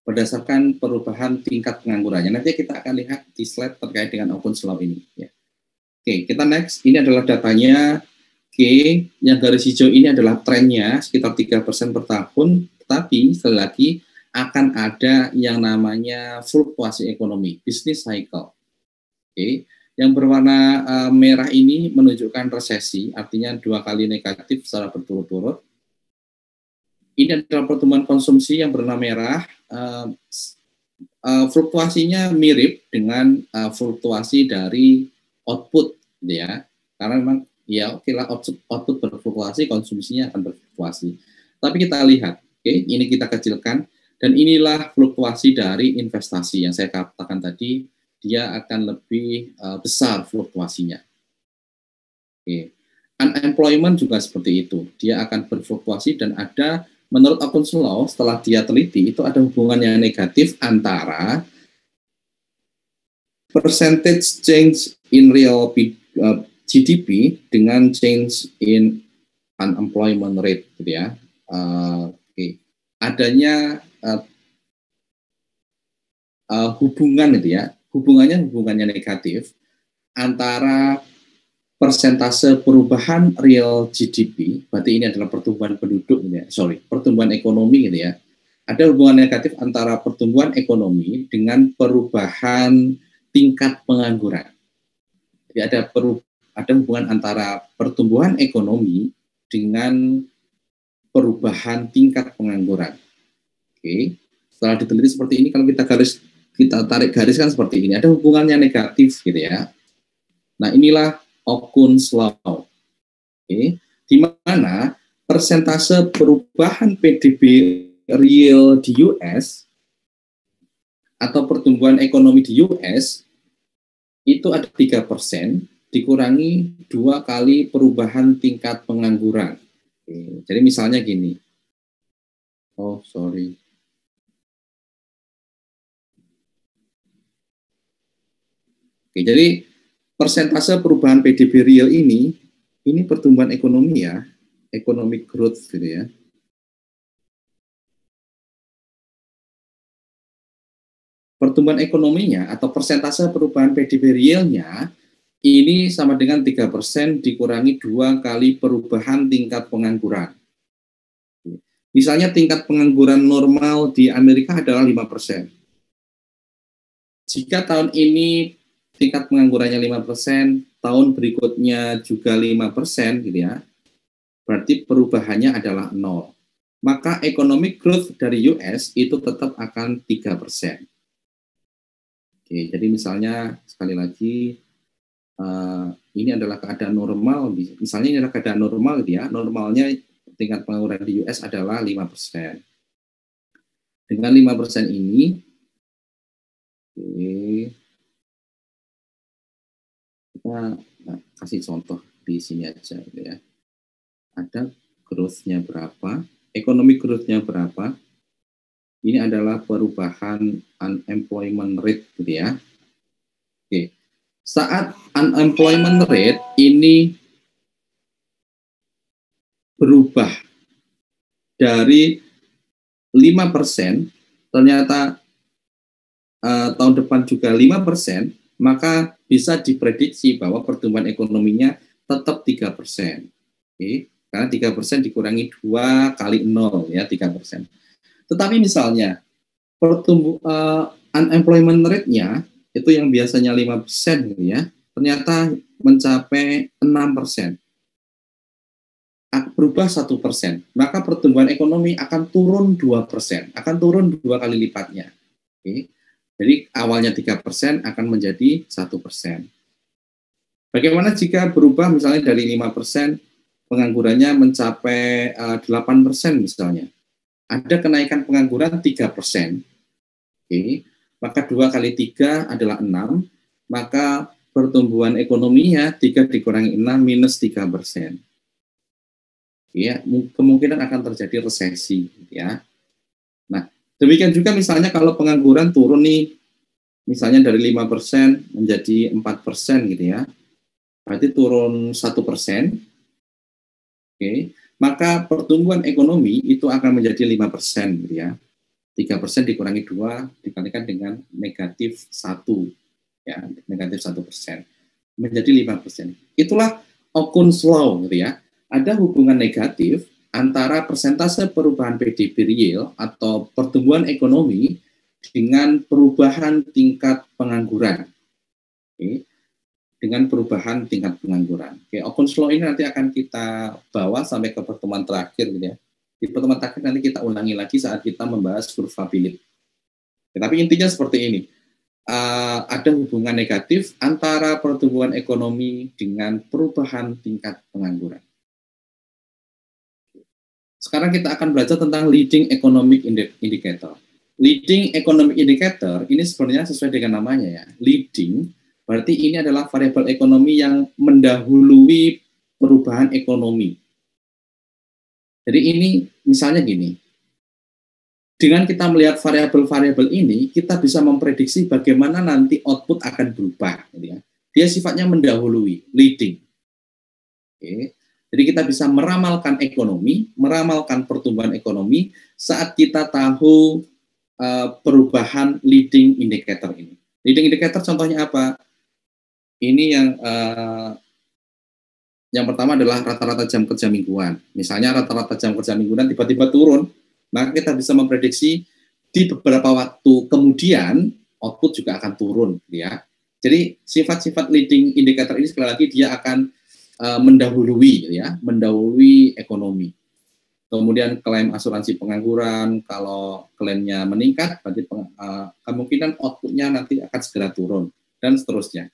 Berdasarkan perubahan tingkat penganggurannya. Nanti kita akan lihat di slide terkait dengan Okun's Law ini. Ya. Oke, kita next. Ini adalah datanya. Oke, yang garis hijau ini adalah trennya sekitar 3% per tahun. Tetapi sekali lagi akan ada yang namanya fluktuasi ekonomi, business cycle. Oke. Yang berwarna merah ini menunjukkan resesi, artinya 2 kali negatif secara berturut-turut. Ini adalah pertumbuhan konsumsi yang berwarna merah. Fluktuasinya mirip dengan fluktuasi dari output, ya. Karena memang ya oke lah output berfluktuasi, konsumsinya akan berfluktuasi. Tapi kita lihat, oke, ini kita kecilkan dan inilah fluktuasi dari investasi yang saya katakan tadi. Dia akan lebih besar fluktuasinya. Oke. Unemployment juga seperti itu. Dia akan berfluktuasi dan ada, menurut Okun's Law, setelah dia teliti, itu ada hubungan yang negatif antara percentage change in real GDP dengan change in unemployment rate, gitu ya. Oke. Adanya hubungan itu ya. Hubungannya negatif antara persentase perubahan real GDP, berarti ini adalah pertumbuhan penduduk, gitu ya. Pertumbuhan ekonomi, gitu ya. Ada hubungan negatif antara pertumbuhan ekonomi dengan perubahan tingkat pengangguran. Jadi ada hubungan antara pertumbuhan ekonomi dengan perubahan tingkat pengangguran. Oke, setelah diteliti seperti ini, kalau kita tarik garis kan seperti ini, ada hubungannya negatif, gitu ya. Nah, inilah Okun's Law. Oke, di mana persentase perubahan PDB real di US atau pertumbuhan ekonomi di US itu ada 3%, dikurangi 2 kali perubahan tingkat pengangguran. Oke, jadi misalnya gini. Oh, sorry. Oke, jadi persentase perubahan PDB real ini pertumbuhan ekonomi ya, economic growth gitu ya. Pertumbuhan ekonominya atau persentase perubahan PDB realnya ini sama dengan 3% dikurangi 2 kali perubahan tingkat pengangguran. Misalnya tingkat pengangguran normal di Amerika adalah 5%. Jika tahun ini tingkat penganggurannya 5%, tahun berikutnya juga 5% gitu ya, berarti perubahannya adalah 0. Maka economic growth dari US itu tetap akan 3%. Oke, jadi misalnya sekali lagi ini adalah keadaan normal, misalnya ini adalah keadaan normal ya, normalnya tingkat pengangguran di US adalah 5%. Dengan 5% ini, kita kasih contoh di sini aja ya. Ada growth-nya berapa, economic growth-nya berapa, ini adalah perubahan unemployment rate gitu ya. Oke. Saat unemployment rate ini berubah dari 5%, ternyata tahun depan juga 5%, maka bisa diprediksi bahwa pertumbuhan ekonominya tetap 3%. Oke. Karena 3% dikurangi 2 kali 0 ya, 3%. Tetapi misalnya unemployment rate-nya itu yang biasanya 5% gitu ya, ternyata mencapai 6%. Berubah 1%, maka pertumbuhan ekonomi akan turun 2%, akan turun 2 kali lipatnya. Oke. Jadi awalnya 3% akan menjadi 1%. Bagaimana jika berubah misalnya dari 5%, penganggurannya mencapai 8% misalnya? Ada kenaikan pengangguran 3%. Oke, maka 2 kali 3 adalah 6, maka pertumbuhan ekonominya 3 dikurangi 6 minus 3%. Ya, kemungkinan akan terjadi resesi ya. Nah, demikian juga misalnya kalau pengangguran turun nih, misalnya dari 5% menjadi 4% gitu ya, berarti turun 1%. Oke, maka pertumbuhan ekonomi itu akan menjadi 5% gitu ya. 3% dikurangi 2 dikalikan dengan negatif 1 ya, negatif 1% menjadi 5%. Itulah Okun's Law gitu ya. Ada hubungan negatif antara persentase perubahan PDB real atau pertumbuhan ekonomi dengan perubahan tingkat pengangguran. Oke. Dengan perubahan tingkat pengangguran. Oke, Okun's Law ini nanti akan kita bawa sampai ke pertemuan terakhir gitu ya. Di pertemuan terakhir nanti kita ulangi lagi saat kita membahas kurva Philip. Tapi intinya seperti ini. Ada hubungan negatif antara pertumbuhan ekonomi dengan perubahan tingkat pengangguran. Sekarang kita akan belajar tentang leading economic indicator. Leading economic indicator ini sebenarnya sesuai dengan namanya ya. Leading berarti ini adalah variabel ekonomi yang mendahului perubahan ekonomi. Jadi ini misalnya gini, dengan kita melihat variabel-variabel ini, kita bisa memprediksi bagaimana nanti output akan berubah. Gitu ya. Dia sifatnya mendahului, leading. Oke. Jadi kita bisa meramalkan ekonomi, meramalkan pertumbuhan ekonomi saat kita tahu perubahan leading indicator ini. Leading indicator contohnya apa? Ini yang pertama adalah rata-rata jam kerja mingguan. Misalnya rata-rata jam kerja mingguan tiba-tiba turun, maka kita bisa memprediksi di beberapa waktu kemudian output juga akan turun, ya. Jadi sifat-sifat leading indicator ini sekali lagi dia akan mendahului, ya, mendahului ekonomi. Kemudian klaim asuransi pengangguran, kalau klaimnya meningkat, berarti kemungkinan outputnya nanti akan segera turun dan seterusnya.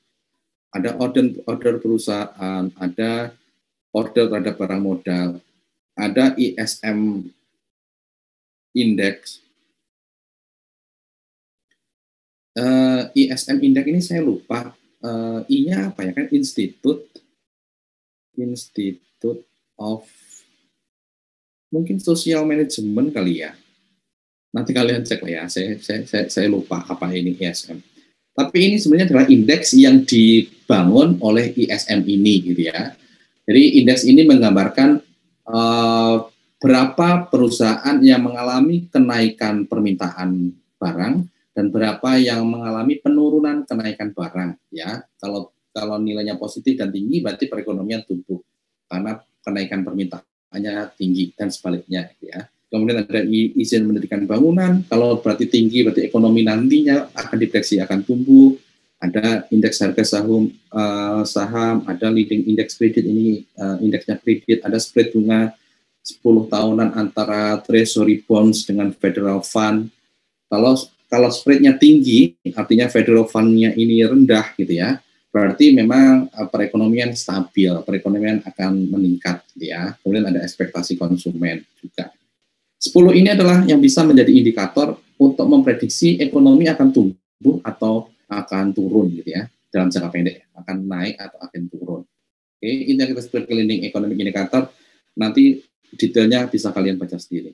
Ada order perusahaan, ada order terhadap barang modal, ada ISM Index. ISM Index ini saya lupa. I-nya apa ya, kan Institute of mungkin Social Management kali ya. Nanti kalian cek lah ya. Saya lupa apa ini ISM. Tapi ini sebenarnya adalah indeks yang dibangun oleh ISM ini, gitu ya. Jadi indeks ini menggambarkan berapa perusahaan yang mengalami kenaikan permintaan barang dan berapa yang mengalami penurunan kenaikan barang, ya. Kalau nilainya positif dan tinggi berarti perekonomian tumbuh karena kenaikan permintaannya tinggi dan sebaliknya, ya. Kemudian ada izin mendirikan bangunan, kalau berarti tinggi berarti ekonomi nantinya akan diprediksi akan tumbuh. Ada indeks harga saham, ada leading index kredit, ini indeksnya kredit, ada spread bunga 10 tahunan antara treasury bonds dengan federal fund. Kalau spreadnya tinggi, artinya federal fund-nya ini rendah, gitu ya, berarti memang perekonomian stabil, perekonomian akan meningkat, gitu ya. Kemudian ada ekspektasi konsumen juga. 10 ini adalah yang bisa menjadi indikator untuk memprediksi ekonomi akan tumbuh atau akan turun, gitu ya, dalam jangka pendek, akan naik atau akan turun. Oke, ini yang kita sebut leading economic indicator. Nanti detailnya bisa kalian baca sendiri.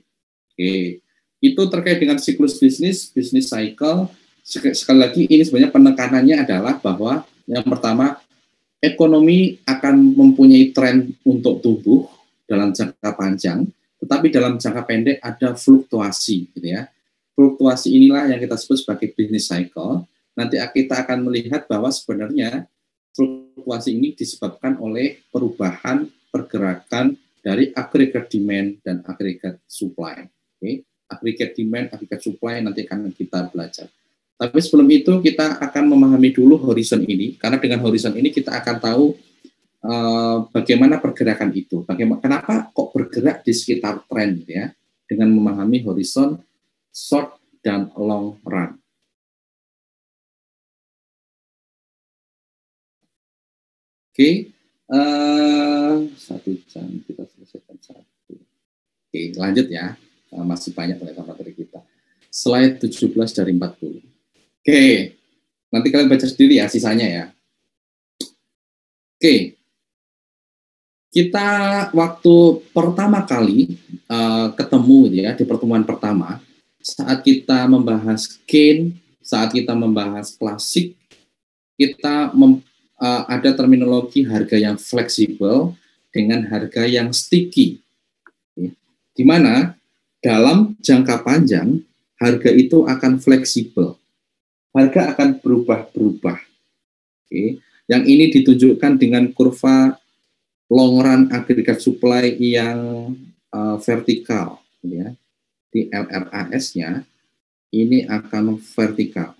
Oke, itu terkait dengan siklus bisnis cycle. Sekali lagi ini sebenarnya penekanannya adalah bahwa yang pertama, ekonomi akan mempunyai tren untuk tumbuh dalam jangka panjang, tetapi dalam jangka pendek ada fluktuasi, gitu ya. Fluktuasi inilah yang kita sebut sebagai business cycle. Nanti kita akan melihat bahwa sebenarnya fluktuasi ini disebabkan oleh perubahan pergerakan dari aggregate demand dan aggregate supply. Okay? Aggregate demand, aggregate supply nanti akan kita belajar. Tapi sebelum itu kita akan memahami dulu horizon ini, karena dengan horizon ini kita akan tahu bagaimana pergerakan itu, kenapa kok bergerak di sekitar tren, ya, dengan memahami horizon short dan long run. Oke, 1 jam kita selesaikan 1. Oke, lanjut ya, masih banyak materi kita. Slide 17 dari 40. Oke, nanti kalian baca sendiri ya sisanya ya. Oke. Kita waktu pertama kali ketemu, ya, di pertemuan pertama, saat kita membahas Keynes, saat kita membahas klasik, kita ada terminologi harga yang fleksibel dengan harga yang sticky, di mana dalam jangka panjang harga itu akan fleksibel, harga akan berubah-berubah. Yang ini ditunjukkan dengan kurva long run aggregate supply yang vertikal, ya. Di LRAS-nya ini akan vertikal.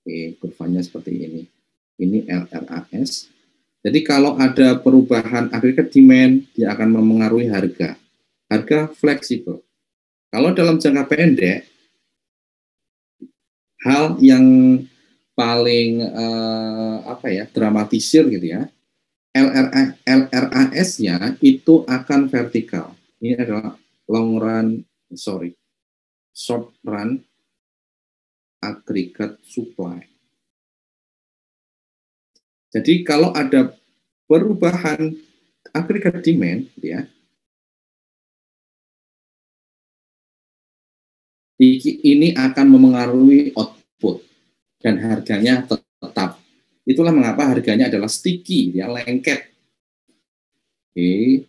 Oke, kurvanya seperti ini. Ini LRAS. Jadi kalau ada perubahan aggregate demand, dia akan memengaruhi harga. Harga fleksibel. Kalau dalam jangka pendek, hal yang paling dramatisir, gitu ya, LRAS-nya itu akan vertikal. Ini adalah short run aggregate supply. Jadi kalau ada perubahan aggregate demand, ya, ini akan memengaruhi output dan harganya tetap. Itulah mengapa harganya adalah sticky, ya, lengket. Oke.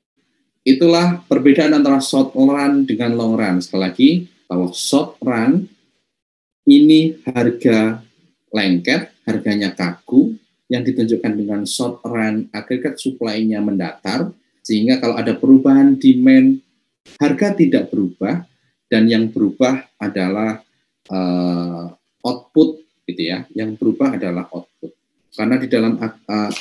Itulah perbedaan antara short run dengan long run. Sekali lagi, kalau short run ini harga lengket, harganya kaku, yang ditunjukkan dengan short run aggregate supply-nya mendatar, sehingga kalau ada perubahan demand, harga tidak berubah, dan yang berubah adalah output, gitu ya. Yang berubah adalah output. Karena di dalam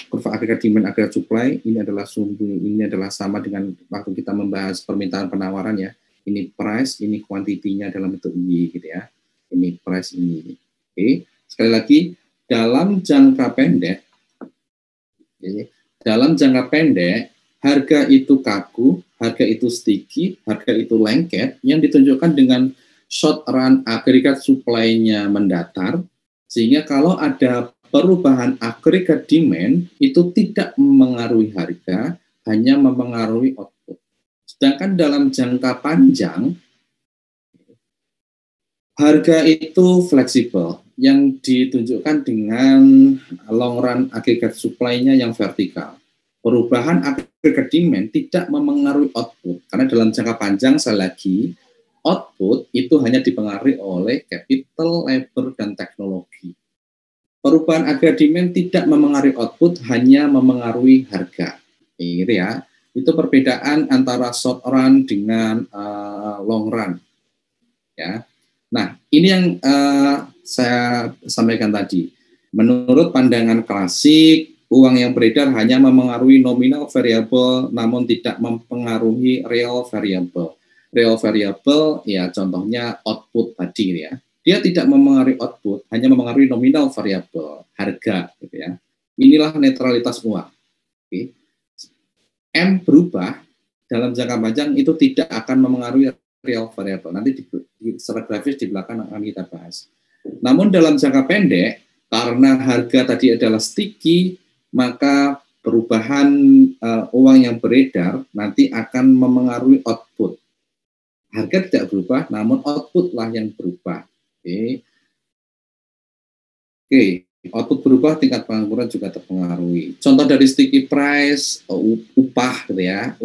kurva aggregate demand aggregate supply ini adalah sama dengan waktu kita membahas permintaan penawaran, ya. Ini price, ini kuantitinya dalam bentuk Y, gitu ya. Ini price, ini. Oke. Sekali lagi, dalam jangka pendek harga itu kaku, harga itu sticky, harga itu lengket, yang ditunjukkan dengan short run agregat supply-nya mendatar, sehingga kalau ada perubahan agregat demand itu tidak mempengaruhi harga, hanya mempengaruhi output. Sedangkan dalam jangka panjang, harga itu fleksibel, yang ditunjukkan dengan long run agregat supply-nya yang vertikal. Perubahan agregat demand tidak mempengaruhi output, karena dalam jangka panjang, sekali lagi, output itu hanya dipengaruhi oleh capital, labor, dan teknologi. Perubahan agregat demand tidak mempengaruhi output, hanya mempengaruhi harga. Gitu ya. Itu perbedaan antara short run dengan long run. Ya. Nah, ini yang saya sampaikan tadi. Menurut pandangan klasik, uang yang beredar hanya mempengaruhi nominal variable, namun tidak mempengaruhi real variable. Real variable, ya contohnya output tadi ya. Dia tidak mempengaruhi output, hanya mempengaruhi nominal variable, harga, gitu ya. Inilah netralitas uang. Oke. M berubah dalam jangka panjang itu tidak akan mempengaruhi real variable. Nanti secara grafis di belakang akan kita bahas. Namun dalam jangka pendek, karena harga tadi adalah sticky, maka perubahan uang yang beredar nanti akan mempengaruhi output. Harga tidak berubah, namun output lah yang berubah. Oke. Output berubah, tingkat pengangguran juga terpengaruhi. Contoh dari sticky price, upah gitu ya,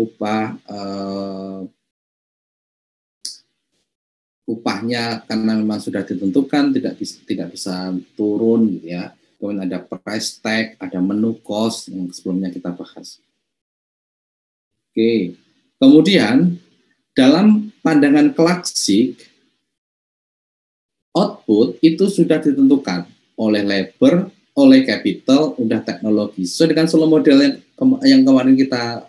upahnya karena memang sudah ditentukan tidak bisa turun gitu ya. Kemudian ada price tag, ada menu cost yang sebelumnya kita bahas. Oke. Kemudian dalam pandangan klasik, output itu sudah ditentukan oleh labor, oleh capital, udah teknologi. Sesuai dengan solo model yang kemarin kita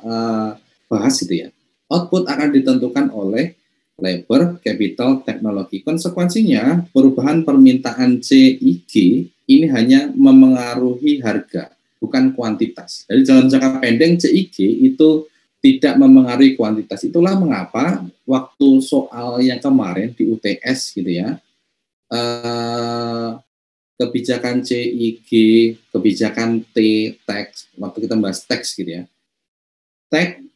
bahas itu ya. Output akan ditentukan oleh labor, capital, teknologi. Konsekuensinya, perubahan permintaan CIG ini hanya memengaruhi harga, bukan kuantitas. Jadi dalam jangka pendek CIG itu tidak memengaruhi kuantitas. Itulah mengapa waktu soal yang kemarin di UTS gitu ya, kebijakan CIG, kebijakan T, tax, waktu kita bahas tax gitu ya. Tax,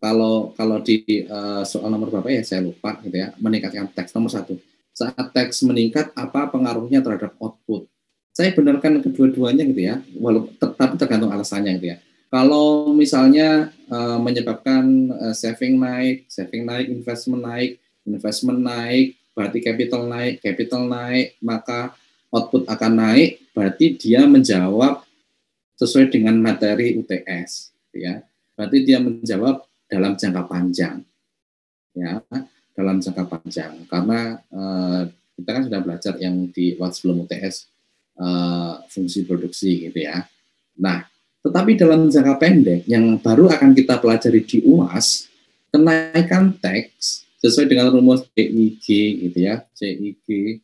kalau di soal nomor berapa ya, saya lupa gitu ya, meningkatkan tax nomor 1. Saat tax meningkat, apa pengaruhnya terhadap output? Saya benarkan kedua-duanya gitu ya, tapi tergantung alasannya gitu ya. Kalau misalnya menyebabkan saving naik, investment naik, berarti capital naik, maka output akan naik, berarti dia menjawab sesuai dengan materi UTS, ya. Berarti dia menjawab dalam jangka panjang, ya, dalam jangka panjang. Karena kita kan sudah belajar yang di waktu sebelum UTS fungsi produksi, gitu ya. Nah, tetapi dalam jangka pendek yang baru akan kita pelajari di UAS, kenaikan tax sesuai dengan rumus CIG gitu ya, CIG,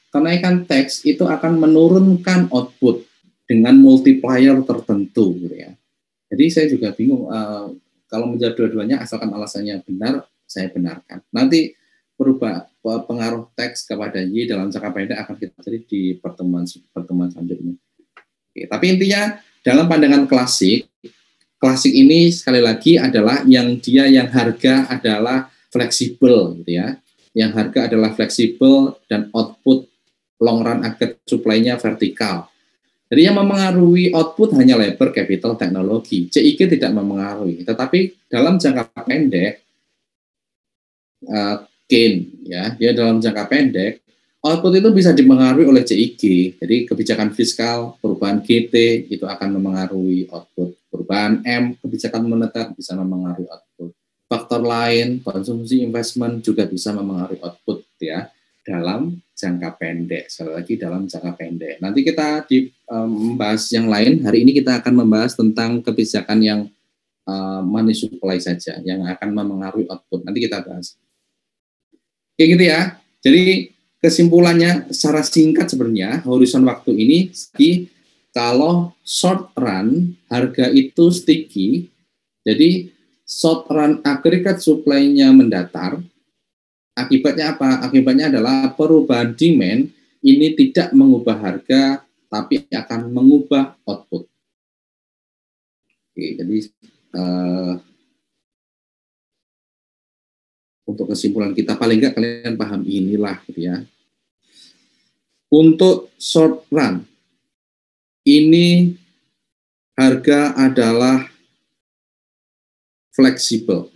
kenaikan tax itu akan menurunkan output dengan multiplier tertentu gitu ya. Jadi saya juga bingung kalau menjawab dua-duanya, asalkan alasannya benar, saya benarkan. Nanti pengaruh tax kepada Y dalam jangka pendek akan kita cari di pertemuan selanjutnya. Oke, tapi intinya dalam pandangan klasik ini sekali lagi adalah yang harga adalah fleksibel gitu ya. Yang harga adalah fleksibel dan output long run agregat supply-nya vertikal. Jadi yang memengaruhi output hanya labor, capital, teknologi. CIG tidak memengaruhi. Tetapi dalam jangka pendek gain ya, dia dalam jangka pendek output itu bisa dipengaruhi oleh CIG. Jadi kebijakan fiskal, perubahan GT itu akan memengaruhi output. Perubahan M, kebijakan moneter bisa memengaruhi output. Faktor lain, konsumsi, investment juga bisa memengaruhi output ya dalam jangka pendek. Sekali lagi dalam jangka pendek. Nanti kita membahas yang lain. Hari ini kita akan membahas tentang kebijakan yang money supply saja yang akan memengaruhi output. Nanti kita bahas. Kayak gitu ya. Jadi kesimpulannya secara singkat sebenarnya horizon waktu ini Kalau short run, harga itu sticky, jadi short run agregat supply-nya mendatar. Akibatnya apa? Akibatnya adalah perubahan demand ini tidak mengubah harga, tapi akan mengubah output. Oke, jadi untuk kesimpulan kita, paling nggak kalian paham inilah, gitu ya. Untuk short run, ini harga adalah fleksibel.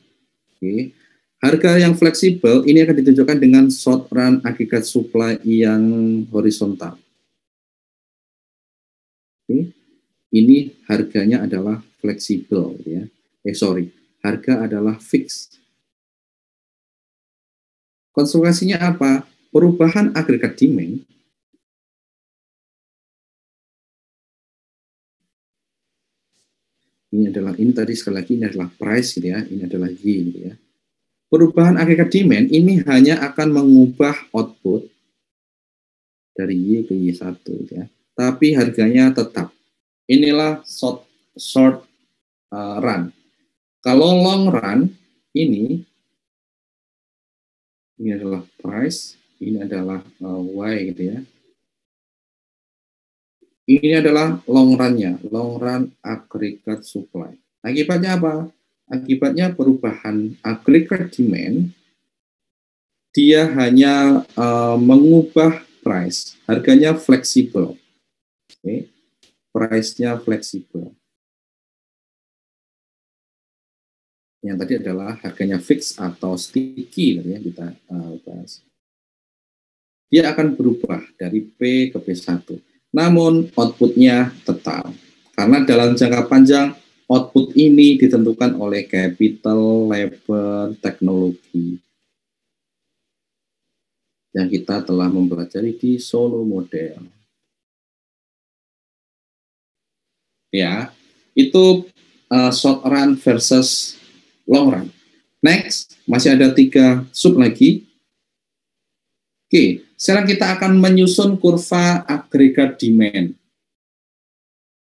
Oke. Harga yang fleksibel ini akan ditunjukkan dengan short run agregat supply yang horizontal. Oke. Ini harganya adalah fleksibel, ya. Harga adalah fix. Konsekuensinya apa? Perubahan agregat demand ini tadi sekali lagi ini adalah price, gitu ya. Ini adalah Y, gitu ya. Perubahan agregat demand ini hanya akan mengubah output dari Y ke Y1, gitu ya. Tapi harganya tetap. Inilah short run. Kalau long run ini adalah price, ini adalah Y, gitu ya. Ini adalah long run-nya, long run agregat supply. Akibatnya apa? Akibatnya perubahan agregat demand, dia hanya mengubah price, harganya fleksibel. Okay. Price-nya fleksibel. Yang tadi adalah harganya fix atau sticky, ya, kita bahas. Dia akan berubah dari P ke P1. Namun outputnya tetap. Karena dalam jangka panjang, output ini ditentukan oleh capital, labor, teknologi. Yang kita telah mempelajari di Solo Model. Ya, itu short run versus long run. Next, masih ada 3 sub lagi. Oke, sekarang kita akan menyusun kurva agregat demand.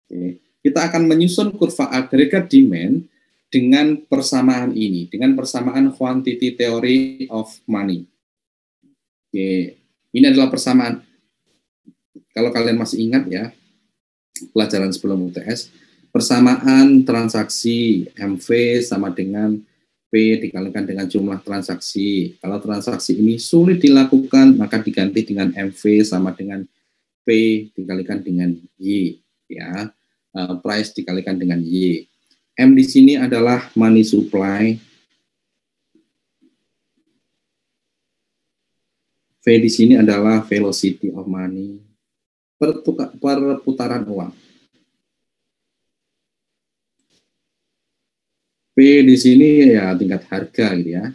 Oke, kita akan menyusun kurva agregat demand dengan persamaan ini, dengan persamaan quantity theory of money. Oke, ini adalah persamaan. Kalau kalian masih ingat ya, pelajaran sebelum UTS, persamaan transaksi MV sama dengan P dikalikan dengan jumlah transaksi. Kalau transaksi ini sulit dilakukan, maka diganti dengan MV sama dengan P dikalikan dengan Y. Ya, price dikalikan dengan Y. M di sini adalah money supply. V di sini adalah velocity of money. Perputaran uang. P di sini ya tingkat harga, gitu ya.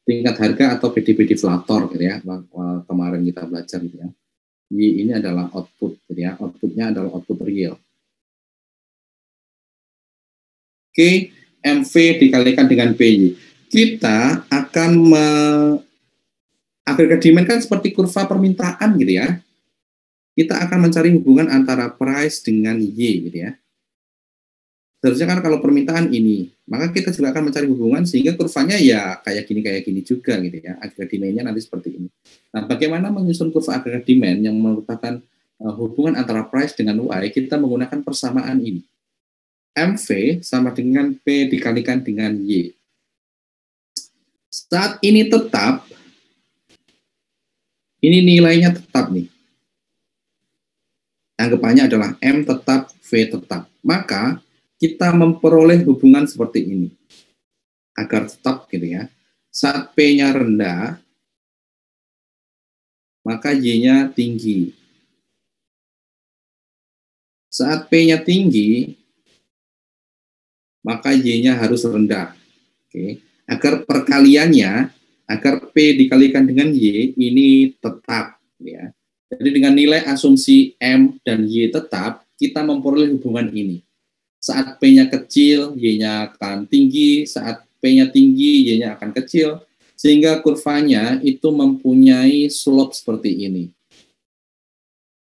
Tingkat harga atau PDB deflator, gitu ya. Kemarin kita belajar, gitu ya. Y ini adalah output, gitu ya. Outputnya adalah output real. Oke, MV dikalikan dengan PY. Kita akan agregat demand kan seperti kurva permintaan, gitu ya. Kita akan mencari hubungan antara price dengan Y, gitu ya. Seharusnya kan kalau permintaan ini, maka kita juga akan mencari hubungan sehingga kurvanya ya kayak gini juga, gitu ya. Agregat demand-nya nanti seperti ini. Nah, bagaimana menyusun kurva agregat demand yang merupakan hubungan antara price dengan Y? Kita menggunakan persamaan ini. MV sama dengan P dikalikan dengan Y. Saat ini tetap, ini nilainya tetap nih. Anggapannya adalah M tetap, V tetap. Maka kita memperoleh hubungan seperti ini. Agar tetap, gitu ya. Saat P-nya rendah, maka Y-nya tinggi. Saat P-nya tinggi, maka Y-nya harus rendah. Oke. Agar perkaliannya, agar P dikalikan dengan Y, ini tetap. Ya. Jadi dengan nilai asumsi M dan Y tetap, kita memperoleh hubungan ini. Saat P-nya kecil, Y-nya akan tinggi. Saat P-nya tinggi, Y-nya akan kecil. Sehingga kurvanya itu mempunyai slope seperti ini.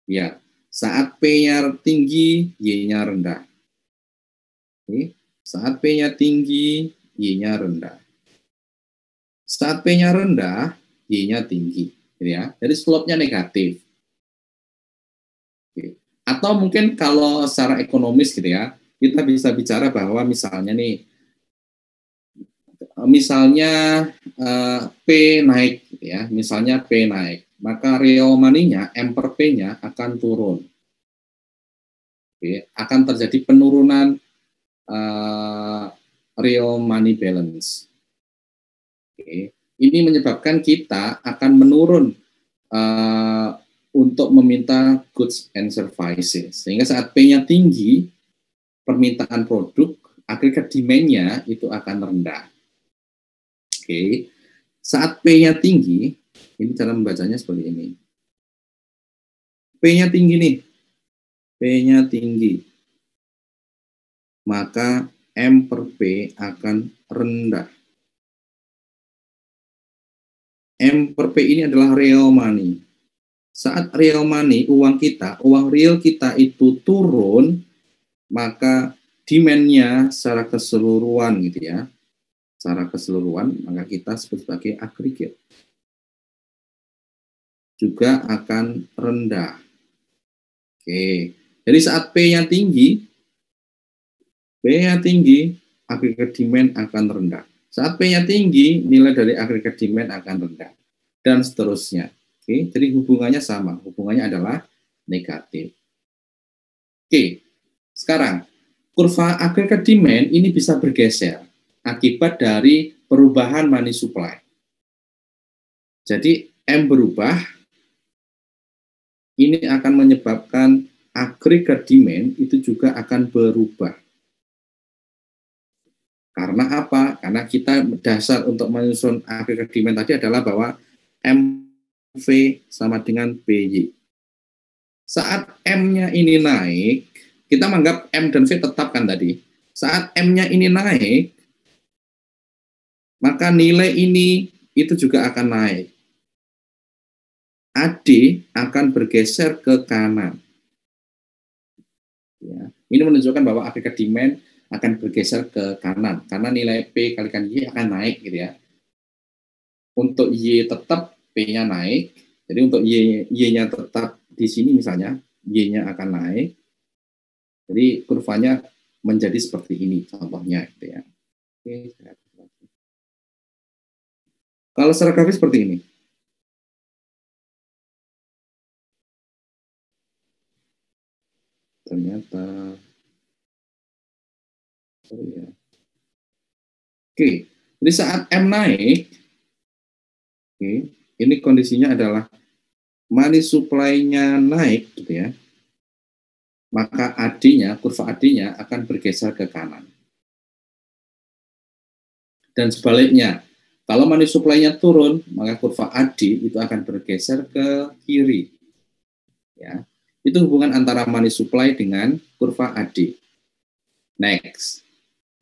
Ya, Saat P-nya tinggi, Y-nya rendah. Oke. Saat P-nya tinggi, Y-nya rendah. Saat P-nya rendah, Y-nya tinggi. Gitu ya. Jadi slope-nya negatif. Oke. Atau mungkin kalau secara ekonomis gitu ya, kita bisa bicara bahwa misalnya nih, P naik, gitu ya, misalnya P naik, maka real money-nya, M per P-nya akan turun. Oke, akan terjadi penurunan real money balance. Oke, ini menyebabkan kita akan menurun untuk meminta goods and services. Sehingga saat P-nya tinggi, permintaan produk, agregat demand-nya itu akan rendah. Oke, saat P-nya tinggi, ini cara membacanya seperti ini. P-nya tinggi nih, P-nya tinggi, maka M per P akan rendah. M per P ini adalah real money. Saat real money, uang real kita itu turun, maka demand-nya secara keseluruhan gitu ya. Secara keseluruhan, maka kita sebut sebagai agregat. Juga akan rendah. Oke, jadi saat P-nya tinggi, agregat demand akan rendah. Saat P-nya tinggi, nilai dari agregat demand akan rendah. Dan seterusnya. Oke, jadi hubungannya sama. Hubungannya adalah negatif. Oke, sekarang kurva agregat demand ini bisa bergeser akibat dari perubahan money supply. Jadi M berubah, ini akan menyebabkan agregat demand itu juga akan berubah. Karena apa? Karena kita dasar untuk menyusun agregat demand tadi adalah bahwa MV sama dengan PY. Saat M-nya ini naik, kita menganggap M dan V tetap kan tadi. Saat M-nya ini naik, maka nilai ini itu juga akan naik. AD akan bergeser ke kanan. Ya, ini menunjukkan bahwa agregat demand akan bergeser ke kanan karena nilai P kalikan Y akan naik gitu ya. Untuk Y tetap P-nya naik. Jadi untuk Y-nya tetap di sini misalnya, Y-nya akan naik. Jadi kurvanya menjadi seperti ini contohnya gitu ya. Oke, kalau secara grafis seperti ini. Ternyata ya. Oke, jadi saat M naik, oke, ini kondisinya adalah money supply-nya naik, gitu ya. Maka AD-nya, kurva AD-nya akan bergeser ke kanan. Dan sebaliknya, kalau money supply-nya turun, maka kurva AD itu akan bergeser ke kiri. Ya, itu hubungan antara money supply dengan kurva AD. Next.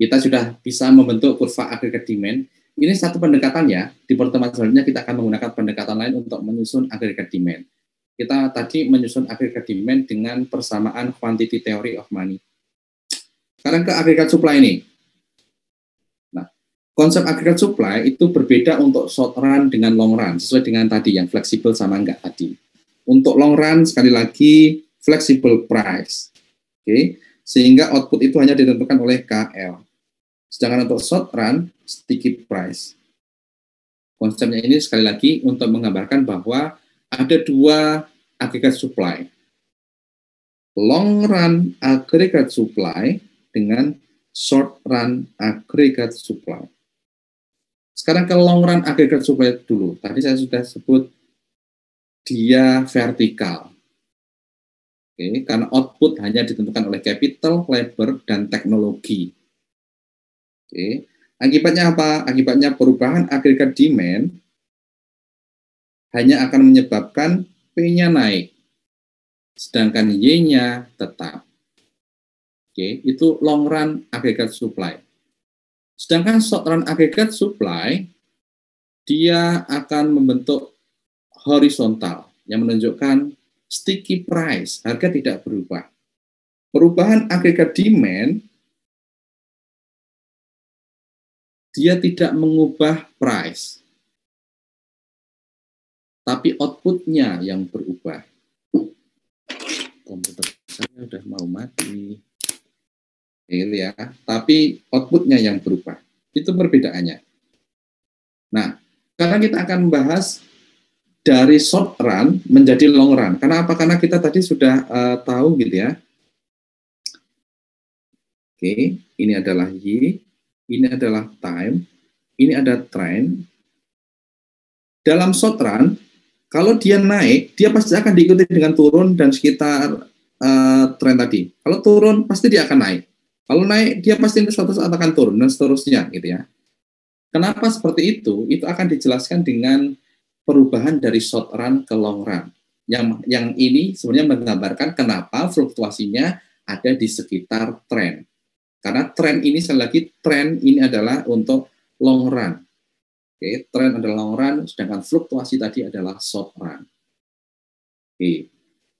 Kita sudah bisa membentuk kurva agregat demand. Ini satu pendekatan ya. Di pertemuan selanjutnya kita akan menggunakan pendekatan lain untuk menyusun agregat demand. Kita tadi menyusun agregat demand dengan persamaan quantity theory of money. Sekarang ke agregat supply ini. Nah, konsep agregat supply itu berbeda untuk short run dengan long run, sesuai dengan tadi yang fleksibel sama enggak tadi. Untuk long run sekali lagi flexible price. Oke, sehingga output itu hanya ditentukan oleh KL. Sedangkan untuk short run, sticky price. Konsepnya ini sekali lagi untuk menggambarkan bahwa ada dua agregat supply. Long run agregat supply dengan short run agregat supply. Sekarang ke long run agregat supply dulu. Tadi saya sudah sebut dia vertikal. Oke, karena output hanya ditentukan oleh capital, labor, dan teknologi. Oke. Akibatnya apa? Akibatnya perubahan agregat demand hanya akan menyebabkan P-nya naik, sedangkan Y-nya tetap. Oke, itu long run agregat supply. Sedangkan short run agregat supply, dia akan membentuk horizontal yang menunjukkan sticky price, harga tidak berubah. Perubahan agregat demand, dia tidak mengubah price, tapi outputnya yang berubah. Komputer saya udah mau mati. Gitu ya. Tapi outputnya yang berubah. Itu perbedaannya. Nah, sekarang kita akan membahas dari short run menjadi long run. Karena apa? Karena kita tadi sudah tahu gitu ya. Oke, ini adalah Y, ini adalah time, ini ada trend. Dalam short run, kalau dia naik, dia pasti akan diikuti dengan turun dan sekitar tren tadi. Kalau turun, pasti dia akan naik. Kalau naik, dia pasti suatu saat akan turun dan seterusnya, gitu ya. Kenapa seperti itu? Itu akan dijelaskan dengan perubahan dari short run ke long run. Yang ini sebenarnya menggambarkan kenapa fluktuasinya ada di sekitar tren. Karena tren ini, sekali lagi, tren ini adalah untuk long run. Oke, tren adalah long run, sedangkan fluktuasi tadi adalah short run. Oke.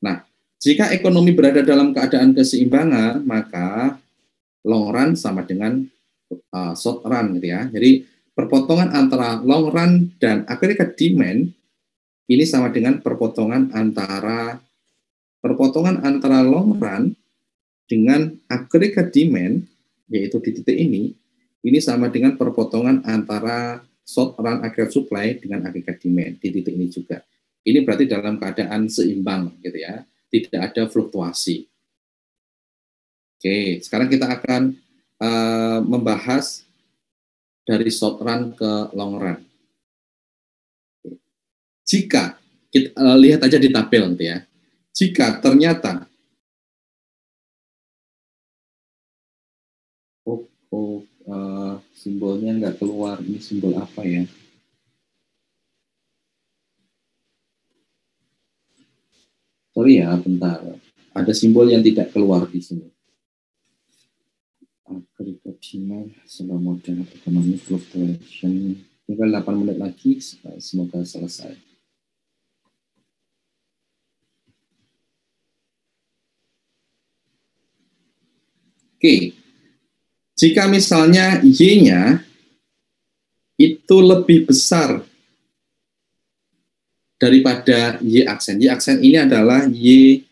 Nah, jika ekonomi berada dalam keadaan keseimbangan, maka long run sama dengan short run, gitu ya. Jadi perpotongan antara long run dan agregat demand ini sama dengan perpotongan antara long run dengan agregat demand, yaitu di titik ini sama dengan perpotongan antara short run agregat supply dengan agregat demand di titik ini juga. Ini berarti dalam keadaan seimbang, gitu ya, tidak ada fluktuasi. Oke, sekarang kita akan membahas dari short run ke long run. Jika kita lihat aja di tabel, gitu ya, jika ternyata simbolnya nggak keluar, ini simbol apa ya? Sorry ya, bentar. Ada simbol yang tidak keluar di sini. Agregat demand, sebuah model ekonomi fluctuation. Tinggal 8 menit lagi, semoga selesai. Oke. Jika misalnya Y-nya itu lebih besar daripada Y aksen. Y aksen ini adalah Y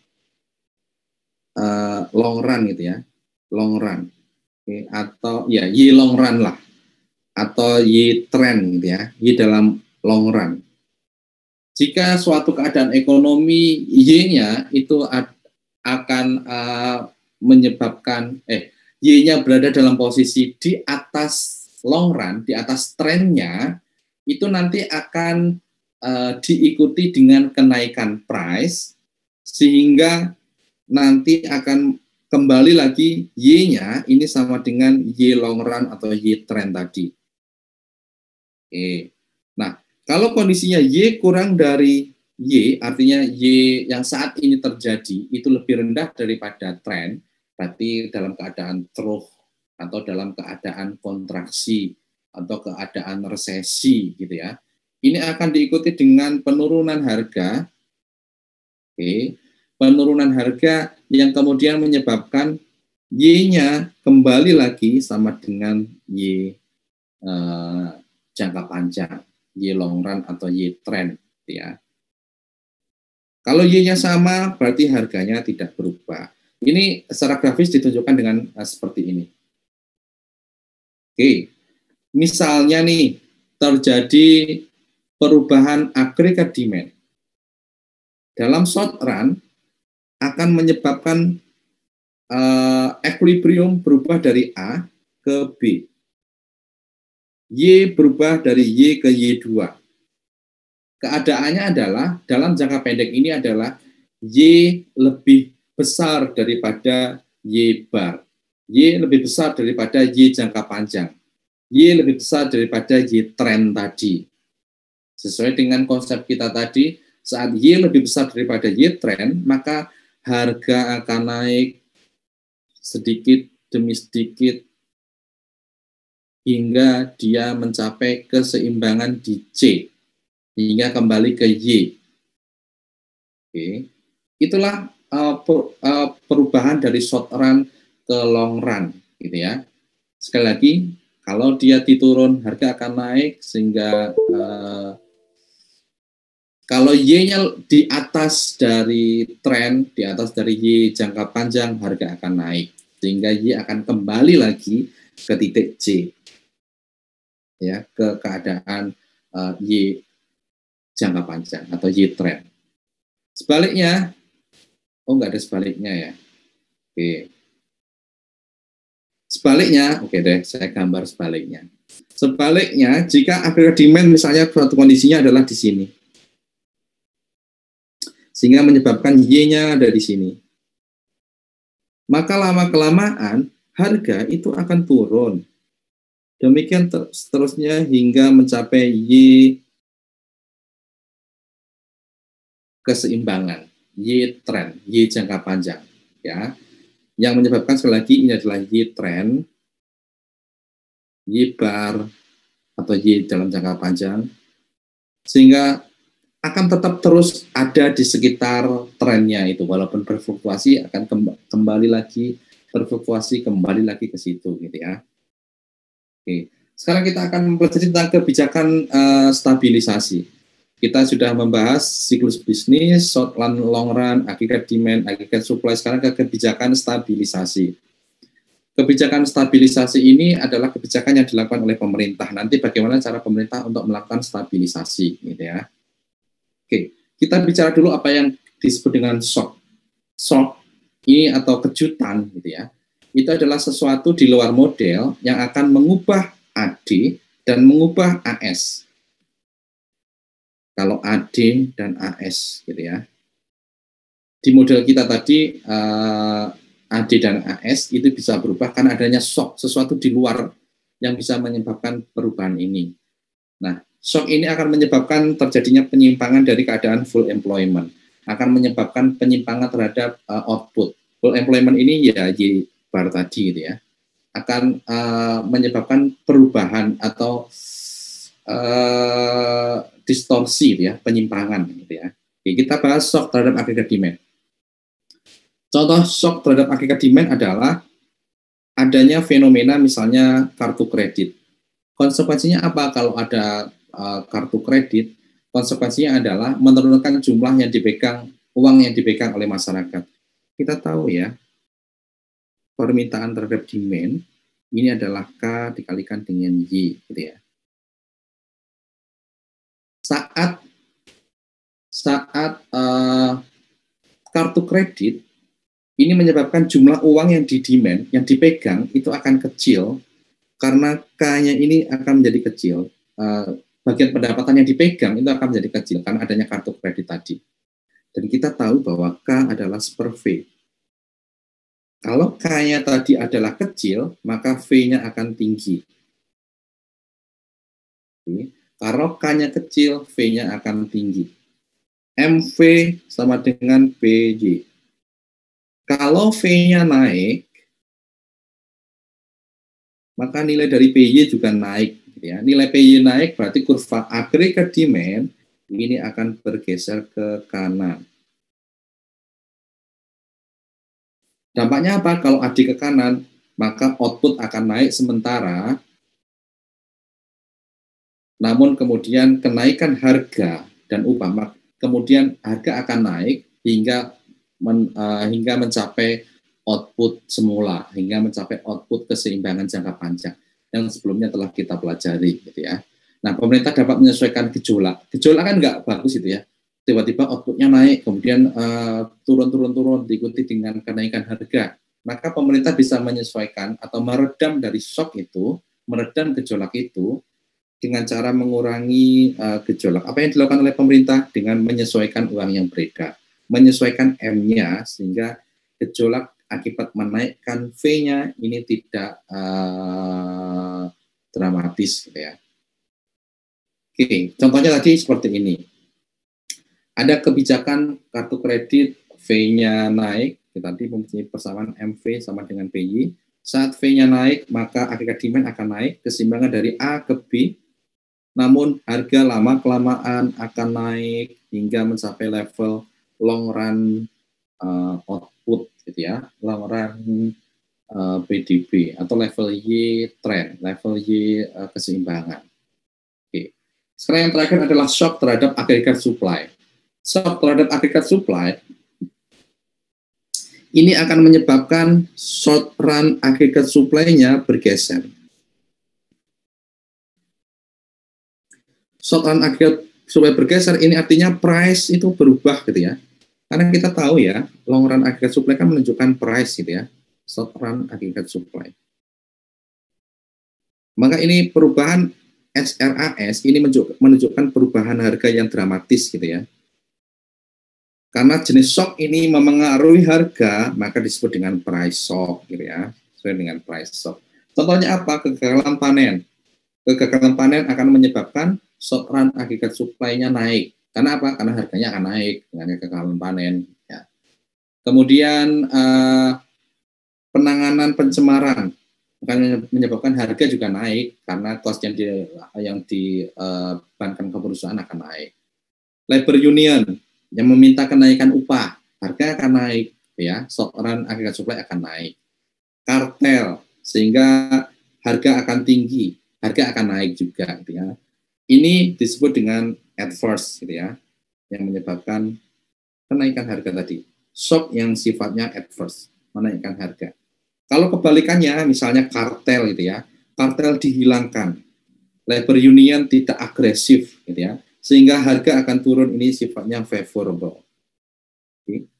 long run, gitu ya. Long run. Oke, atau ya Y long run lah. Atau Y trend, gitu ya. Y dalam long run. Jika suatu keadaan ekonomi Y-nya itu akan menyebabkan Y-nya berada dalam posisi di atas long run, di atas trennya, itu nanti akan diikuti dengan kenaikan price, sehingga nanti akan kembali lagi Y-nya ini sama dengan Y long run atau Y trend tadi. Oke. Nah, kalau kondisinya Y kurang dari Y, artinya Y yang saat ini terjadi itu lebih rendah daripada trend, berarti dalam keadaan trough atau dalam keadaan kontraksi atau keadaan resesi, gitu ya. Ini akan diikuti dengan penurunan harga, penurunan harga yang kemudian menyebabkan Y-nya kembali lagi sama dengan Y jangka panjang, Y long run atau Y trend, gitu ya. Kalau Y-nya sama, berarti harganya tidak berubah. Ini secara grafis ditunjukkan dengan seperti ini. Oke, misalnya nih, terjadi perubahan agregat demand. Dalam short run, akan menyebabkan equilibrium berubah dari A ke B. Y berubah dari Y ke Y2. Keadaannya adalah, dalam jangka pendek ini adalah Y lebih besar daripada Y bar. Y lebih besar daripada Y jangka panjang. Y lebih besar daripada Y trend tadi. Sesuai dengan konsep kita tadi, saat Y lebih besar daripada Y trend, maka harga akan naik sedikit demi sedikit hingga dia mencapai keseimbangan di C, hingga kembali ke Y. Oke. itulah perubahan dari short run ke long run, gitu ya. Sekali lagi, kalau dia diturun, harga akan naik, sehingga kalau Y-nya di atas dari tren, di atas dari Y jangka panjang, harga akan naik, sehingga Y akan kembali lagi ke titik J, ya, ke keadaan Y jangka panjang atau Y trend. Sebaliknya, nggak ada sebaliknya ya. Oke. Sebaliknya, oke deh, saya gambar sebaliknya. Sebaliknya, jika agregat demand misalnya suatu kondisinya adalah di sini, sehingga menyebabkan Y-nya ada di sini, maka lama-kelamaan harga itu akan turun. Demikian seterusnya hingga mencapai Y keseimbangan, Y trend, Y jangka panjang, ya. Yang menyebabkan sekali lagi ini adalah Y trend, Y bar atau Y dalam jangka panjang, sehingga akan tetap terus ada di sekitar trennya itu, walaupun berfluktuasi akan kembali lagi berfluktuasi kembali lagi ke situ, gitu ya. Oke, sekarang kita akan mempelajari tentang kebijakan stabilisasi. Kita sudah membahas siklus bisnis, short run, long run, agregat demand, agregat supply. Sekarang ke kebijakan stabilisasi. Kebijakan stabilisasi ini adalah kebijakan yang dilakukan oleh pemerintah. Nanti bagaimana cara pemerintah untuk melakukan stabilisasi, gitu ya. Oke, kita bicara dulu apa yang disebut dengan shock. Shock ini atau kejutan, gitu ya. Itu adalah sesuatu di luar model yang akan mengubah AD dan mengubah AS. Kalau AD dan AS, gitu ya. Di model kita tadi, AD dan AS itu bisa berubah karena adanya shock, sesuatu di luar yang bisa menyebabkan perubahan ini. Nah, shock ini akan menyebabkan terjadinya penyimpangan dari keadaan full employment, akan menyebabkan penyimpangan terhadap output. Full employment ini ya Y bar tadi, gitu ya, akan menyebabkan perubahan atau distorsi, gitu ya, penyimpangan, gitu ya. Oke, kita bahas shock terhadap agregat demand. Contoh shock terhadap agregat demand adalah adanya fenomena misalnya kartu kredit. Konsekuensinya apa kalau ada kartu kredit? Konsekuensinya adalah menurunkan jumlah yang dipegang, uang yang dipegang oleh masyarakat. Kita tahu ya, permintaan terhadap demand ini adalah K dikalikan dengan Y, gitu ya. Saat kartu kredit ini menyebabkan jumlah uang yang di-demand, yang dipegang itu akan kecil karena K-nya ini akan menjadi kecil. Bagian pendapatan yang dipegang itu akan menjadi kecil karena adanya kartu kredit tadi. Dan kita tahu bahwa K adalah per V. Kalau K-nya tadi adalah kecil, maka V-nya akan tinggi. Kalau K-nya kecil, V-nya akan tinggi. MV sama dengan PJ. Kalau V-nya naik, maka nilai dari PY juga naik. Ya. Nilai PY naik berarti kurva agregat demand ini akan bergeser ke kanan. Dampaknya apa? Kalau AD ke kanan, maka output akan naik sementara, namun kemudian kenaikan harga dan upah, kemudian harga akan naik hingga mencapai output semula, hingga mencapai output keseimbangan jangka panjang yang sebelumnya telah kita pelajari, gitu ya. Nah, pemerintah dapat menyesuaikan gejolak. Gejolak kan nggak bagus itu ya. Tiba-tiba outputnya naik, kemudian turun, diikuti dengan kenaikan harga. Maka pemerintah bisa menyesuaikan atau meredam dari shock itu, meredam gejolak itu dengan cara mengurangi gejolak. Apa yang dilakukan oleh pemerintah? Dengan menyesuaikan uang yang beredar, menyesuaikan M-nya sehingga gejolak akibat menaikkan V-nya ini tidak dramatis, gitu ya. Oke, contohnya tadi seperti ini. Ada kebijakan kartu kredit V-nya naik, tadi mempunyai persamaan MV sama dengan PY. Saat V-nya naik, maka agregat demand akan naik, keseimbangan dari A ke B. Namun harga lama-kelamaan akan naik hingga mencapai level long run output gitu ya, long run PDB atau level Y trend, level Y keseimbangan. Oke. Sekarang yang terakhir adalah shock terhadap agregat supply. Shock terhadap agregat supply ini akan menyebabkan short run agregat supply-nya bergeser. Short run agregat supply bergeser ini artinya price itu berubah gitu ya. Karena kita tahu ya, long run agregat supply kan menunjukkan price gitu ya. Short run agregat supply. Maka ini perubahan SRAS ini menunjukkan perubahan harga yang dramatis gitu ya. Karena jenis shock ini memengaruhi harga, maka disebut dengan price shock gitu ya. Sesuai dengan price shock. Contohnya apa? Kegagalan panen. Kegagalan panen akan menyebabkan short run agregat supply-nya naik. Karena apa? Karena harganya akan naik dengan kegagalan panen. Ya. Kemudian penanganan pencemaran akan menyebabkan harga juga naik karena cost yang dibebankan ke perusahaan akan naik. Labor union yang meminta kenaikan upah, harga akan naik, ya. Short run agregat supply akan naik. Kartel, sehingga harga akan tinggi, harga akan naik juga, gitu ya. Ini disebut dengan adverse, gitu ya, yang menyebabkan kenaikan harga tadi. Shock yang sifatnya adverse, menaikkan harga. Kalau kebalikannya, misalnya kartel, gitu ya, kartel dihilangkan, labor union tidak agresif, gitu ya, sehingga harga akan turun, ini sifatnya favorable.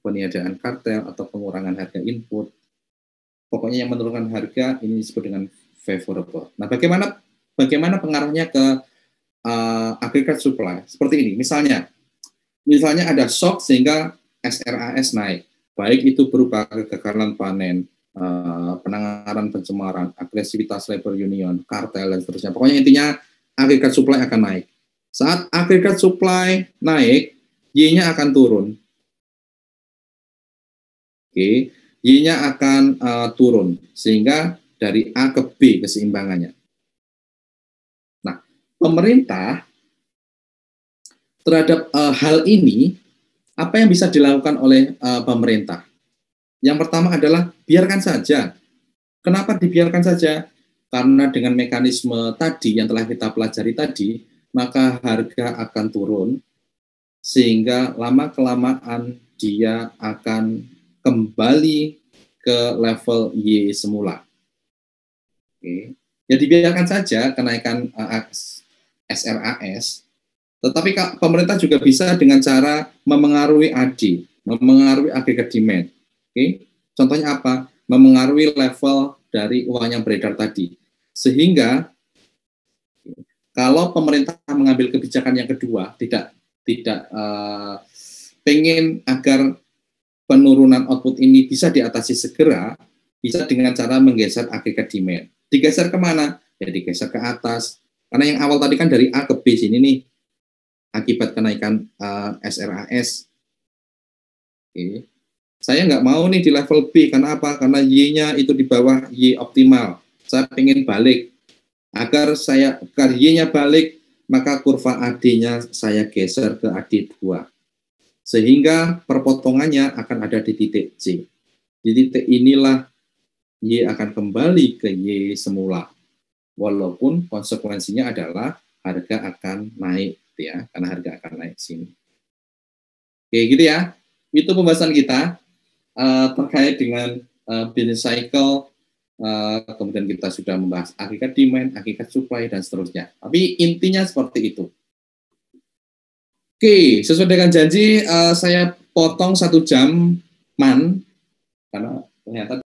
Peniadaan kartel atau pengurangan harga input, pokoknya yang menurunkan harga ini disebut dengan favorable. Nah, bagaimana pengaruhnya ke agregat supply? Seperti ini, misalnya ada shock sehingga SRAS naik, baik itu berupa kegagalan panen, penanganan pencemaran, agresivitas labor union, kartel, dan seterusnya. Pokoknya intinya agregat supply akan naik. Saat agregat supply naik, Y-nya akan turun. Oke, Y-nya akan turun, sehingga dari A ke B keseimbangannya. Nah, pemerintah terhadap hal ini, apa yang bisa dilakukan oleh pemerintah? Yang pertama adalah biarkan saja. Kenapa dibiarkan saja? Karena dengan mekanisme tadi yang telah kita pelajari tadi, maka harga akan turun, sehingga lama-kelamaan dia akan kembali ke level Y semula. Oke. Ya dibiarkan saja kenaikan SRAS, tetapi pemerintah juga bisa dengan cara memengaruhi AD, memengaruhi agregat demand. Oke. Contohnya apa? Memengaruhi level dari uang yang beredar tadi. Sehingga kalau pemerintah mengambil kebijakan yang kedua, tidak pengen agar penurunan output ini bisa diatasi segera, bisa dengan cara menggeser agregat demand. Digeser kemana? Ya digeser ke atas. Karena yang awal tadi kan dari A ke B sini nih, akibat kenaikan SRAS. Oke. Saya nggak mau nih di level B, karena apa? Karena Y-nya itu di bawah Y optimal. Saya pengen balik. Agar Y-nya balik, maka kurva AD-nya saya geser ke AD2. Sehingga perpotongannya akan ada di titik C. Di titik inilah Y akan kembali ke Y semula. Walaupun konsekuensinya adalah harga akan naik, ya, karena harga akan naik sini. Oke, gitu ya. Itu pembahasan kita terkait dengan business cycle. Kemudian kita sudah membahas agregat demand, agregat supply, dan seterusnya. Tapi intinya seperti itu. Oke, sesuai dengan janji, saya potong 1 jam karena ternyata